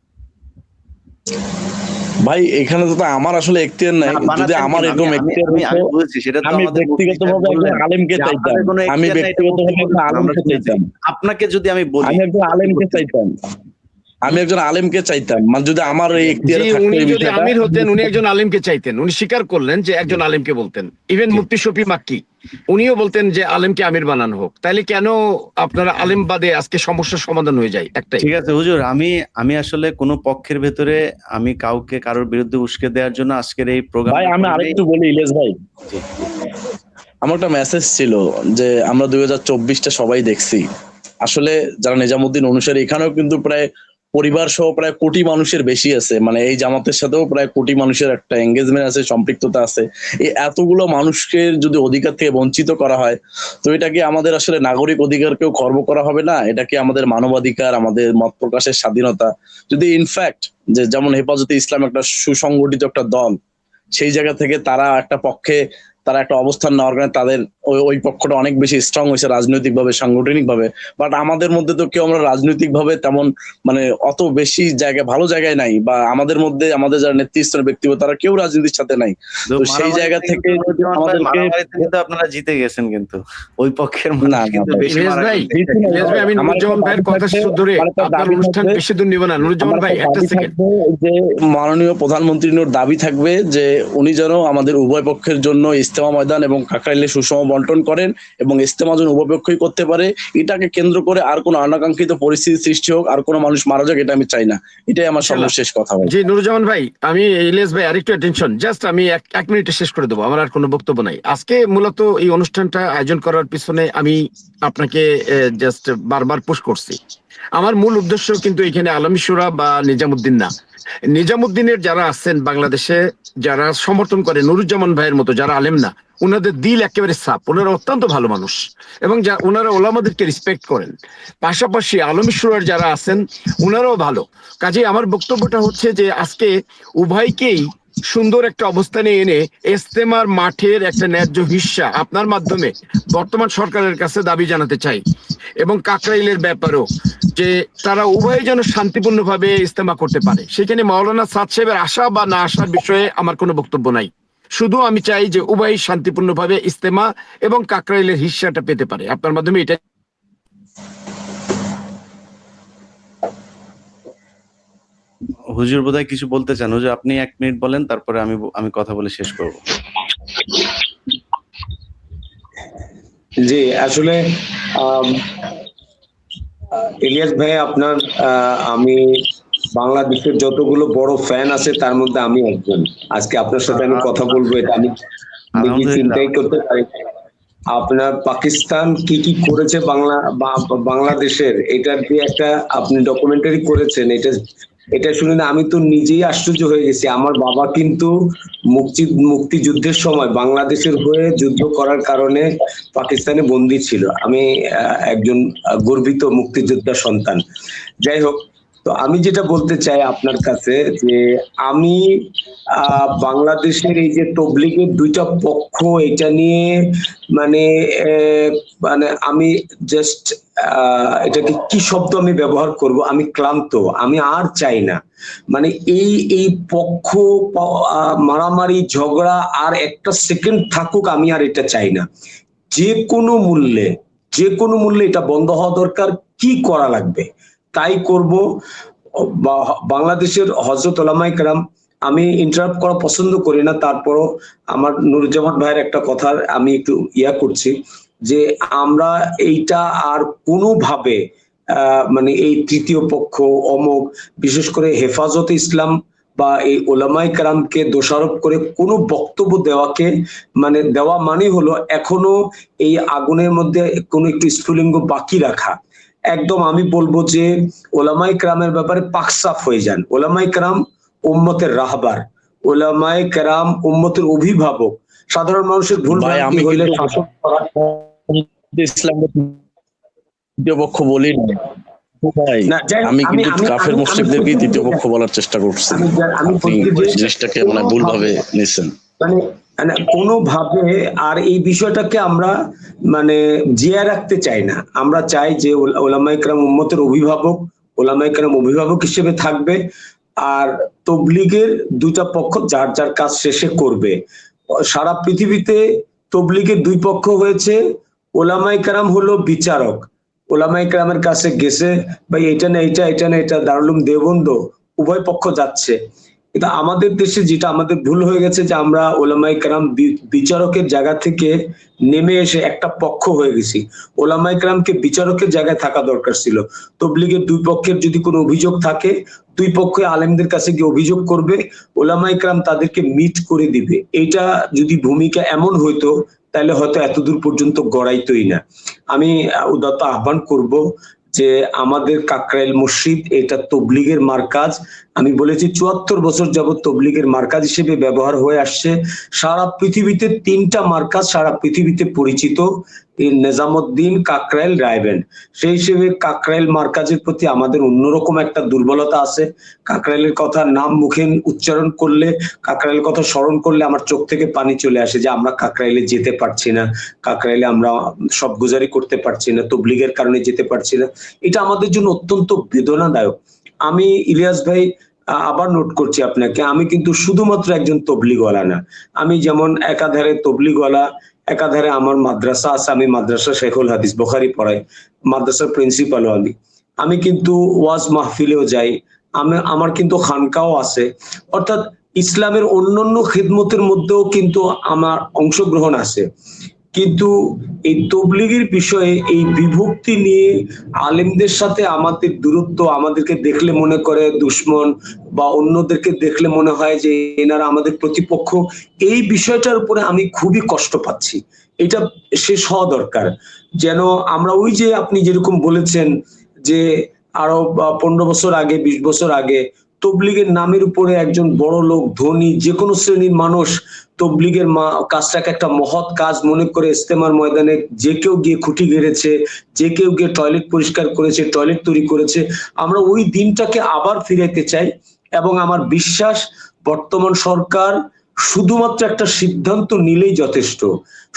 ভাই এখানে তো আমার আসলে এখতিয়ার নাই। যদি আমার এরকম এখতিয়ার আমি বলছি, সেটা তো আমি ব্যক্তিগতভাবে একজন আলেমকে চাইতাম। আমি ব্যক্তিগতভাবে একজন আলেমকে চাইতাম। আপনাকে যদি আমি বলি, আমি একজন আলেমকে চাইতাম। আমি একজন আলেমকে চাইতাম, মানে যদি আমার এই এখতিয়ার থাকতো। উনি যদি আমির হতেন, উনি একজন আলেমকে চাইতেন। উনি স্বীকার করলেন যে একজন আলেমকে বলতেন। ইভেন মুফতি শফি মাক্কি উনিও বলতেন যে আলেমকে আমির বানানো হোক। তাইলে কেন আপনারা আলেম বাদে আজকে সমস্যার সমাধান হয়ে যায় একটাই? ঠিক আছে হুজুর, আমি আসলে কোনো পক্ষের ভেতরে আমি কারোর বিরুদ্ধে উস্কে দেওয়ার জন্য আজকের এই প্রোগ্রাম। ভাই আমি আরেকটু বলি ইলিয়াস ভাই, আমার একটা মেসেজ ছিল যে আমরা 2024টা সবাই দেখছি। আসলে যারা নিজামুদ্দিন অনুসারী, এখানেও কিন্তু প্রায় পরিবার সহ প্রায় কোটি মানুষের বেশি আছে, মানে এই জামাতের সাথেও প্রায় কোটি মানুষের একটা এঙ্গেজমেন্ট আছে, সম্পৃক্ততা আছে। এই এতগুলো মানুষকে যদি অধিকার থেকে বঞ্চিত করা হয়, তো এটা কি আমাদের আসলে নাগরিক অধিকারকেও খর্ব করা হবে না? এটা কি আমাদের মানবাধিকার, আমাদের মত প্রকাশের স্বাধীনতা? যদি ইনফ্যাক্ট যে যেমন হেফাজতে ইসলাম একটা সুসংগঠিত একটা দল, সেই জায়গা থেকে তারা একটা পক্ষে তারা একটা অবস্থান নেওয়ার কারণে তাদের ওই পক্ষটা অনেক বেশি স্ট্রং হয়েছে রাজনৈতিক ভাবে, সাংগঠনিক ভাবে। বাট আমাদের মধ্যে তো কেউ আমরা রাজনৈতিক ভাবে তেমন মানে অত বেশি ভালো জায়গায় নাই, বা আমাদের মধ্যে আমাদের যারা নেতৃস্থানীয় ব্যক্তিত্ব তারা কেউ রাজনীতির সাথে নাই। তো সেই জায়গা থেকে কিন্তু আপনারা জিতে গেছেন, কিন্তু ওই পক্ষের না, কিন্তু বেশি ইলিয়াস ভাই, ইলিয়াস ভাই, আমি নুরুজ্জামান ভাইয়ের কথা শেষ ধরে আপনার অনুষ্ঠান বেশি দূর নিব না। নুরুজ্জামান ভাই, একটা সেকেন্ড। যে মাননীয় প্রধানমন্ত্রীর দাবি থাকবে যে উনি যেন আমাদের উভয় পক্ষের জন্য ইজতেমা ময়দান এবং কাকরাইলে সুষম বন্টন করেন, এবং ইজতেমা যেন উভয় পক্ষই করতে পারে। এটাকে কেন্দ্র করে আর কোনো অনাকাঙ্ক্ষিত পরিস্থিতি সৃষ্টি হোক, আর কোনো মানুষ মারা যাক, এটা আমি চাই না। এটাই আমার সর্বশেষ কথা। জি নুরুজ্জামান ভাই, আমি ইলিয়াস ভাই আরেকটু অ্যাটেনশন, জাস্ট আমি এক মিনিটে শেষ করে দেবো, আমার আর কোনো বক্তব্য নাই। আজকে মূলত এই অনুষ্ঠানটা আয়োজন করার পিছনে আমি আপনাকে জাস্ট বারবার পুশ করছি। আমার মূল উদ্দেশ্য কিন্তু এখানে আলমী শুরা বা নিজামুদ্দিন না। নিজামুদ্দিনের যারা আছেন বাংলাদেশে, যারা সমর্থন করে নুরুজ্জামান ভাইয়ের মতো, যারা আলেম না, ওনাদের দিল একেবারে সাফ, ওনারা অত্যন্ত ভালো মানুষ এবং ওনারা ওলামাদেরকে রেসপেক্ট করেন। পাশাপাশি আলমী শুরার যারা আছেন ওনারাও ভালো। কাজে আমার বক্তব্যটা হচ্ছে যে আজকে উভয়কেই সুন্দর একটা অবস্থানে এনে ইজতেমার মাঠের একটা ন্যায্য হিস্সা আপনার মাধ্যমে বর্তমান সরকারের কাছে দাবি জানাতে চাই, এবং কাকরাইলের ব্যাপারেও যে তারা উভয় যেন শান্তিপূর্ণভাবে ইজতেমা করতে পারে। সেখানে মাওলানা সাদ সাহেবের আসা বা না আসার বিষয়ে আমার কোনো বক্তব্য নাই, শুধু আমি চাই যে উভয় শান্তিপূর্ণভাবে ইজতেমা এবং কাকরাইলের হিস্সাটা পেতে পারে। আপনার মাধ্যমে এটা। হুজুর বোধহয় কিছু বলতে চান। হুজুর, আপনি 1 মিনিট বলেন, তারপরে আমি কথা বলে শেষ করব। জি, আসলে ইলিয়াস ভাই, আপনার আমি বাংলাদেশের যতগুলো বড় ফ্যান আছে তার মধ্যে আমি একজন। আজকে আপনার সাথে আমি কথা বলবো, এটা আমি চিন্তাই করতে পারি। আপনার পাকিস্তান কি কি করেছে বাংলাদেশের, এটা দিয়ে একটা আপনি ডকুমেন্টারি করেছেন, এটা শুনে না আমি তো নিজেই আশ্চর্য হয়ে গেছি। আমার বাবা কিন্তু মুক্তিযুদ্ধের সময় বাংলাদেশের হয়ে যুদ্ধ করার কারণে পাকিস্তানে বন্দী ছিল। আমি একজন গর্বিত মুক্তিযোদ্ধা সন্তান। যাই হোক, তো আমি যেটা বলতে চাই আপনার কাছে যে আমি বাংলাদেশের এই যে তবলিগের দুইটা পক্ষ, এটা নিয়ে মানে আমি জাস্ট এটাকে কি শব্দ আমি ব্যবহার করব, আমি ক্লান্ত, আমি আর চাই না। মানে এই পক্ষ মারামারি ঝগড়া আর একটা সেকেন্ড থাকুক, আমি আর এটা চাই না। যে কোনো মূল্যে এটা বন্ধ হওয়া দরকার। কি করা লাগবে তাই করব। বাংলাদেশের হযরত উলামায়ে কেরাম, আমি ইন্টারাপ্ট করা পছন্দ করি না, তারপরও আমার নুরুজ্জামান ভাইয়ের একটা কথা আমি একটু করছি যে আমরা এইটা আর কোনোভাবে মানে এই তৃতীয় পক্ষ অমুক, বিশেষ করে হেফাজতে ইসলাম বা এই উলামায়ে কেরামকে দোষারোপ করে কোনো বক্তব্য দেওয়া মানে হলো এখনো এই আগুনের মধ্যে কোনো একটু স্ফুলিঙ্গ বাকি রাখা। একদম আমি বলবো যে উলামায়ে কেরামের ব্যাপারে পাকসাফ হয়ে যান। উলামায়ে কেরাম উম্মতের রাহবার, উলামায়ে কেরাম উম্মতের অভিভাবক। সাধারণ মানুষের ভুল ভ্রান্তি হইলে শাসন করা ইসলামের তৃতীয় পক্ষ বলি না, আমি কিন্তু কাফের মুশরিকদেরকে তৃতীয় পক্ষ বলার চেষ্টা করছি। আপনি জিনিসটাকে মানে ভুলভাবে নিছেন। মানে কোনোভাবে আর এই বিষয়টাকে আমরা জিয়া রাখতে চাই না। আমরা চাই যে উলামায়ে কেরাম উম্মতের অভিভাবক, উলামায়ে কেরাম অভিভাবক হিসেবে থাকবে, আর তবলিগের দুইটা পক্ষ যার যার কাজ শেষে করবে। সারা পৃথিবীতে তবলিগের দুই পক্ষ হয়েছে, উলামায়ে কেরাম হলো বিচারক। উলামায়ে কেরামের কাছে গেছে ভাই এটা না এটা, এটা না এটা, দারুল উলুম দেওবন্দ, উভয় পক্ষ যাচ্ছে। কিন্তু আমাদের দেশে যেটা আমাদের ভুল হয়ে গেছে যে আমরা উলামায়ে কেরাম বিচারকের জায়গা থেকে নেমে এসে একটা পক্ষ হয়ে গেছি। উলামায়ে কেরামকে বিচারকের জায়গায় থাকা দরকার ছিল। তবলিগের দুই পক্ষের যদি কোনো অভিযোগ থাকে, দুই পক্ষে আলেমদের কাছে গিয়ে অভিযোগ করবে, উলামায়ে কেরাম তাদেরকে মিট করে দিবে। এইটা যদি ভূমিকা এমন হইতো তাহলে হয়তো এতদূর পর্যন্ত গড়াইতোই না। আমি উদাত্ত আহ্বান করব যে আমাদের কাকরাইল মসজিদ এটা তবলিগের মারকাজ। আমি বলেছি ৭৪ বছর যাবত তবলিগের মারকাজ হিসেবে ব্যবহার হয়ে আসছে। সারা পৃথিবীতে 3টা মারকাজ সারা পৃথিবীতে পরিচিত, এই নেজামুদ্দিন কাকরাইল রায়বেন। সেই হিসেবে কাকরাইল মার্কাজের প্রতি আমাদের অন্যরকম একটা দুর্বলতা আছে। কাকরাইলের কথা নাম মুখে উচ্চারণ করলে, কাকরাইলের কথা স্মরণ করলে আমার চোখ থেকে পানি চলে আসে যে আমরা কাকরাইলে যেতে পারছি না, কাকরাইলে আমরা সব গুজারি করতে পারছি না, তবলিগের কারণে যেতে পারছি না। এটা আমাদের জন্য অত্যন্ত বেদনাদায়ক। আমি ইলিয়াস ভাই আবার নোট করছি আপনাকে, আমি কিন্তু শুধুমাত্র একজন তবলিগওয়ালা না। আমি যেমন একাধারে তবলিগওয়ালা, একাধারে আমার মাদ্রাসা আছে, আমি মাদ্রাসা শেখুল হাদিস বুখারী পড়াই, মাদ্রাসার প্রিন্সিপালও আমি। আমি কিন্তু ওয়াজ মাহফিলেও যাই, আমার কিন্তু খানকাও আছে। অর্থাৎ ইসলামের অন্যান্য খিদমতের মধ্যেও কিন্তু আমার অংশগ্রহণ আছে। কিন্তু এই তবলিগের বিষয়ে এই বিভক্তি নিয়ে আলেমদের সাথে আমাদের দূরত্ব, আমাদেরকে দেখলে মনে করে দুশ্মন বা অন্যদেরকে দেখলে মনে হয় যে এনারা আমাদের প্রতিপক্ষ, এই বিষয়টার উপরে আমি খুবই কষ্ট পাচ্ছি। এটা শেষ হওয়া দরকার। যেন আমরা ওই যে আপনি যেরকম বলেছেন যে আরো 15 বছর আগে, 20 বছর আগে তবলিগের নামের উপরে একজন বড় লোক, ধনী, যে কোনো শ্রেণীর মানুষ তবলিগের কাজটাকে একটা মহৎ কাজ মনে করে ইস্তেমার ময়দানে যে কেউ গিয়ে খুঁটি গেড়েছে, যে কেউ গিয়ে টয়লেট পরিষ্কার করেছে, টয়লেট তৈরি করেছে। আমরা ওই দিনটাকে আবার ফিরাইতে চাই এবং আমার বিশ্বাস বর্তমান সরকার শুধুমাত্র একটা সিদ্ধান্ত নিলেই যথেষ্ট।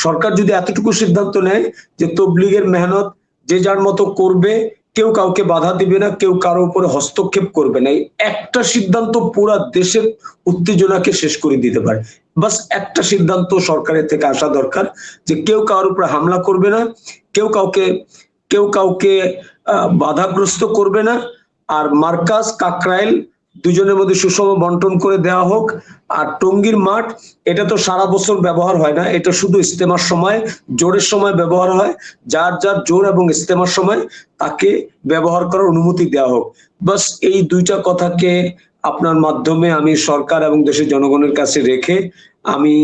সরকার যদি এতটুকু সিদ্ধান্ত নেয় যে তবলিগের মেহনত যে যার মতো করবে, কেউ কাউকে বাধা দিবে না, কেউ কারো উপরে হস্তক্ষেপ করবে না, এই একটা সিদ্ধান্ত পুরা দেশের উত্তেজনাকে শেষ করে দিতে পারে। বাস একটা সিদ্ধান্ত সরকারের থেকে আসা দরকার যে কেউ কারোর উপরে হামলা করবে না, কেউ কাউকে বাধাগ্রস্ত করবে না। আর মার্কাজ কাকরাইল দুজনের মধ্যে সুষম বন্টন করে দেওয়া হোক। আর টঙ্গীর মাঠ, এটা তো সারা বছর ব্যবহার হয় না, এটা শুধু ইস্তেমার সময়, জোরের সময় ব্যবহার হয়। যার যার জোর এবং ইস্তেমার সময় তাকে ব্যবহার করার অনুমতি দেওয়া হোক। বাস এই দুইটা কথাকে আপনার মাধ্যমে আমি সরকার এবং দেশের জনগণের কাছে রেখে আমি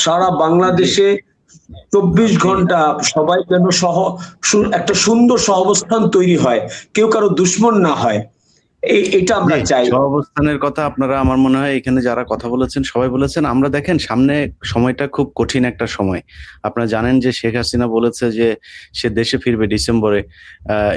সারা বাংলাদেশে 24 ঘন্টা সবাই যেন একটা সুন্দর সহাবস্থান তৈরি হয়, কেউ কারো দুশ্মন না হয়, এটা আমরা চাই। সহাবস্থানের কথা আপনারা, আমার মনে হয় এখানে যারা কথা বলেছেন সবাই বলেছেন। আমরা দেখেন সামনে সময়টা খুব কঠিন একটা সময়। আপনারা জানেন যে শেখ হাসিনা বলেছে যে সে দেশে ফিরবে ডিসেম্বরে।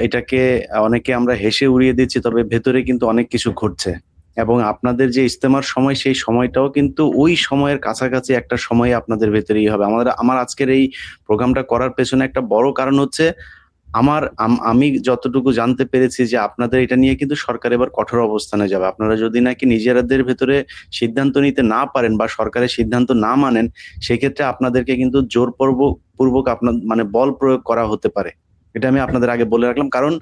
এটাকে অনেকে আমরা হেসে উড়িয়ে দিচ্ছি, তবে ভেতরে কিন্তু অনেক কিছু ঘটছে। এবং আপনাদের যে ইস্তেমার সময়, সেই সময়টাও কিন্তু ওই সময়ের কাছাকাছি একটা সময় আপনাদের ভেতরেই হবে। আমার আজকের এই প্রোগ্রামটা করার পেছনে একটা বড় কারণ হচ্ছে আমি যতটুকু জানতে পেরেছি যে আপনাদের এটা নিয়ে কিন্তু সরকার এবার কঠোর অবস্থানে যাবে। আপনারা যদি নাকি নিজেদের ভেতরে সিদ্ধান্ত নিতে না পারেন বা সরকারের সিদ্ধান্ত না মানেন, সেক্ষেত্রে আপনাদেরকে কিন্তু জোরপূর্বক আপনার মানে বল প্রয়োগ করা হতে পারে। এটা আমি আপনাদের আগে বলে রাখলাম। কারণ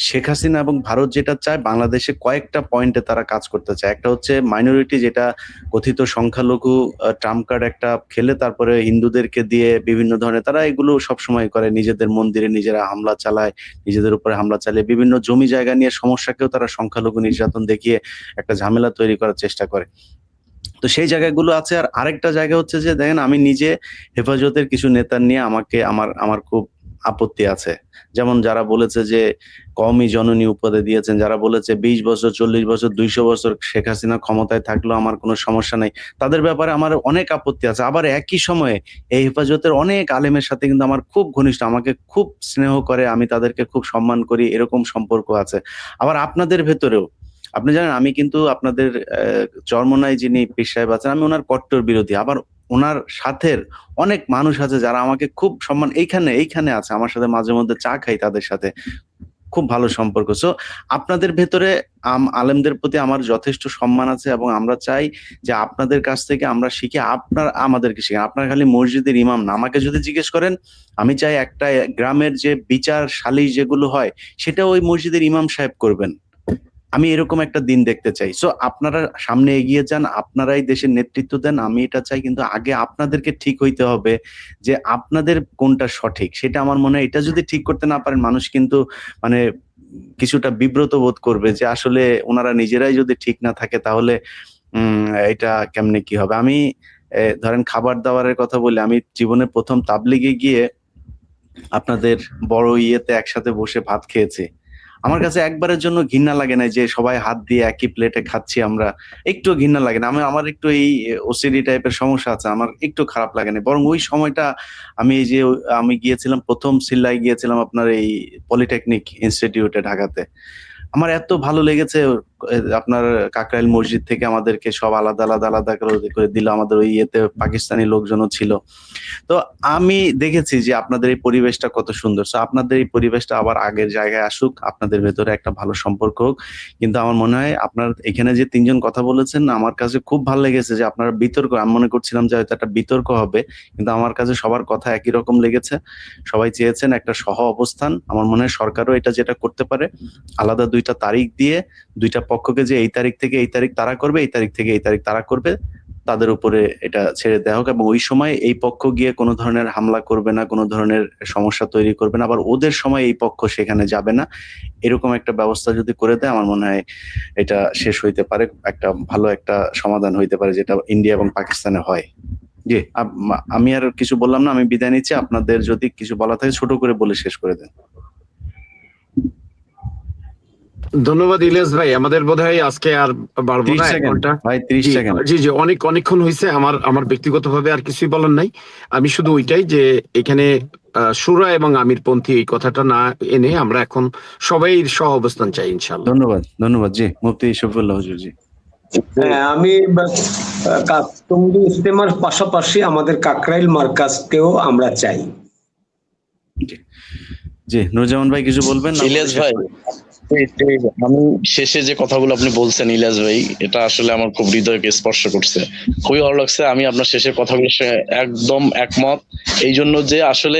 শেখ হাসিনা এবং ভারত যেটা চায়, বাংলাদেশে কয়েকটা পয়েন্টে তারা কাজ করতে চায়। একটা হচ্ছে মাইনরিটি, যেটা কথিত সংখ্যালঘু ট্রাম্প কার্ড একটা খেলে তারপরে হিন্দুদেরকে দিয়ে বিভিন্ন ধরনের, তারা এগুলো সবসময় করে, নিজেদের মন্দিরে নিজেরা হামলা চালায়, নিজেদের উপরে হামলা চালিয়ে বিভিন্ন জমি জায়গা নিয়ে সমস্যাকেও তারা সংখ্যালঘু নির্যাতন দেখিয়ে একটা ঝামেলা তৈরি করার চেষ্টা করে। তো সেই জায়গাগুলো আছে। আর আরেকটা জায়গা হচ্ছে যে দেখেন, আমি নিজে হেফাজতের কিছু নেতার নিয়ে আমার খুব আপত্তি আছে। যেমন যারা বলেছে যে কওমি জননী উপাধি দিয়েছেন, যারা বলেছে 20 বছর, 40 বছর, 200 বছর শেখ হাসিনা ক্ষমতায় থাকলেও আমার কোনো সমস্যা নাই, তাদের ব্যাপারে আমার অনেক আপত্তি আছে। আবার একই সময়ে এই হেফাজতের অনেক আলেমের সাথে কিন্তু আমার খুব ঘনিষ্ঠ, আমাকে খুব স্নেহ করে, আমি তাদেরকে খুব সম্মান করি, এরকম সম্পর্ক আছে। আবার আপনাদের ভেতরেও, আপনি জানেন আমি কিন্তু আপনাদের চরমোনাই যিনি পীর সাহেব আছেন, আমি ওনার কট্টর বিরোধী। আবার ওনার সাথের অনেক মানুষ আছে যারা আমাকে খুব সম্মান, এইখানে আছে, আমার সাথে মাঝে মধ্যে চা খাই, তাদের সাথে খুব ভালো সম্পর্ক। সো আপনাদের ভেতরে আলেমদের প্রতি আমার যথেষ্ট সম্মান আছে এবং আমরা চাই যে আপনাদের কাছ থেকে আমরা শিখে আমাদেরকে শিখেন। আপনারা খালি মসজিদের ইমাম না, আমাকে যদি জিজ্ঞেস করেন, আমি চাই একটা গ্রামের যে বিচার সালিশ যেগুলো হয় সেটা ওই মসজিদের ইমাম সাহেব করবেন। আমি এরকম একটা দিন দেখতে চাই। সো আপনারা সামনে এগিয়ে যান, আপনারাই দেশের নেতৃত্ব দেন, আমি এটা চাই। কিন্তু আগে আপনাদেরকে ঠিক হইতে হবে যে আপনাদের কোনটা সঠিক, সেটা আমার মনে হয়। এটা যদি ঠিক করতে না পারেন, মানুষ কিন্তু মানে কিছুটা বিব্রত বোধ করবে যে আসলে ওনারা নিজেরাই যদি ঠিক না থাকে তাহলে এটা কেমনে কি হবে। আমি ধরেন খাবার দাবারের কথা বলি, আমি জীবনে প্রথম তাবলিগে গিয়ে আপনাদের বড় ইয়েতে একসাথে বসে ভাত খেয়েছি। আমার কাছে একবারের জন্য ঘৃণা লাগে না যে সবাই হাত দিয়ে একই প্লেটে খাচ্ছি আমরা, একটু ঘৃণা লাগে না। আমার একটু এই ওসিডি টাইপের সমস্যা আছে, আমার একটু খারাপ লাগে না। বরং ওই সময়টা আমি গিয়েছিলাম, প্রথম সিল্লায় গিয়েছিলাম আপনার এই পলিটেকনিক ইনস্টিটিউটে ঢাকাতে। আমার এত ভালো লেগেছে, আপনার কাকরাইল মসজিদ থেকে আমাদেরকে সব আলাদা আলাদা আলাদা করে দিল, আমাদের ওই ইয়েতে পাকিস্তানি লোকজনও ছিল। তো আমি দেখেছি যে আপনাদের এই পরিবেশটা কত সুন্দর। সো আপনাদের এই পরিবেশটা আবার আগের জায়গায় আসুক, আপনাদের ভেতরে একটা ভালো সম্পর্ক হোক। কিন্তু আমার মনে হয় আপনার এখানে যে 3 জন কথা বলেছেন, আমার কাছে খুব ভালো লেগেছে যে আপনারা বিতর্ক, আমি মনে করছিলাম যে হয়তো একটা বিতর্ক হবে, কিন্তু আমার কাছে সবার কথা একই রকম লেগেছে। সবাই চেয়েছেন একটা সহ অবস্থান। আমার মনে হয় সরকারও এটা যেটা করতে পারে, আলাদা 2টা তারিখ দিয়ে 2টা পক্ষকে যে এই তারিখ থেকে এই তারিখ তারা করবে, এই তারিখ থেকে এই তারিখ তারা করবে, তাদের উপরে এটা ছেড়ে দেওয়া হোক। এবং ওই সময় এই পক্ষ গিয়ে কোনো ধরনের হামলা করবে না, কোনো ধরনের সমস্যা তৈরি করবে না, আবার ওদের সময় এই পক্ষ সেখানে যাবে না। এরকম একটা ব্যবস্থা যদি করে দেয়, আমার মনে হয় এটা শেষ হইতে পারে, একটা ভালো একটা সমাধান হইতে পারে, যেটা ইন্ডিয়া এবং পাকিস্তানে হয়। জি, আমি আর কিছু বললাম না, আমি বিদায় নিচ্ছি। আপনাদের যদি কিছু বলা থাকে ছোট করে বলে শেষ করে দেন। ধন্যবাদ ইলিয়াস ভাই। আমাদের বোধহয় আজকে আর বাড়বো 30 না, 1 সেকেন্ড ঘন্টা। ভাই, 30 জি সেকেন্ড। জি জি, অনেকক্ষণ হয়েছে। আমার ব্যক্তিগতভাবে আর কিছুই বলার নাই। আমি শুধু ওইটাই যে এখানে শুরা এবং আমিরপন্থী এই কথাটা না এনে আমরা এখন সবাই সহ অবস্থান চাই ইনশাআল্লাহ। ধন্যবাদ জি, মুফতি শফিউল্লাহ হুজুর জি। হ্যাঁ, আমি টঙ্গী ইজতেমার পাশাপাশি আমাদের কাকরাইল মার্কাজকেও আমরা চাই। জি, নুরুজ্জামান ভাই কিছু বলবেন? ইলিয়াস ভাই, আমি শেষে যে কথাগুলো আপনি বলছেন ইলিয়াস ভাই, এটা আসলে আমার খুব হৃদয়কে স্পর্শ করছে, খুবই ভালো লাগছে। আমি আপনার শেষের কথাগুলোর সঙ্গে একদম একমত। এই জন্য যে আসলে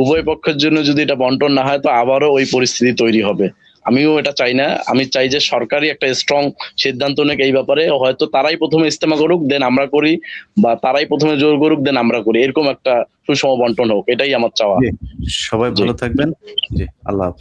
উভয় পক্ষের জন্য যদি এটা বন্টন না হয়, তো আবারও ওই পরিস্থিতি তৈরি হবে। আমিও এটা চাই না। আমি চাই যে সরকারি একটা স্ট্রং সিদ্ধান্ত নেক এই ব্যাপারে। হয়তো তারাই প্রথমে ইজতেমা করুক, দেন আমরা করি, বা তারাই প্রথমে জোর করুক, দেন আমরা করি। এরকম একটা সুষম বন্টন হোক, এটাই আমার চাওয়া। সবাই ভালো থাকবেন। জি, আল্লাহ হাফেজ।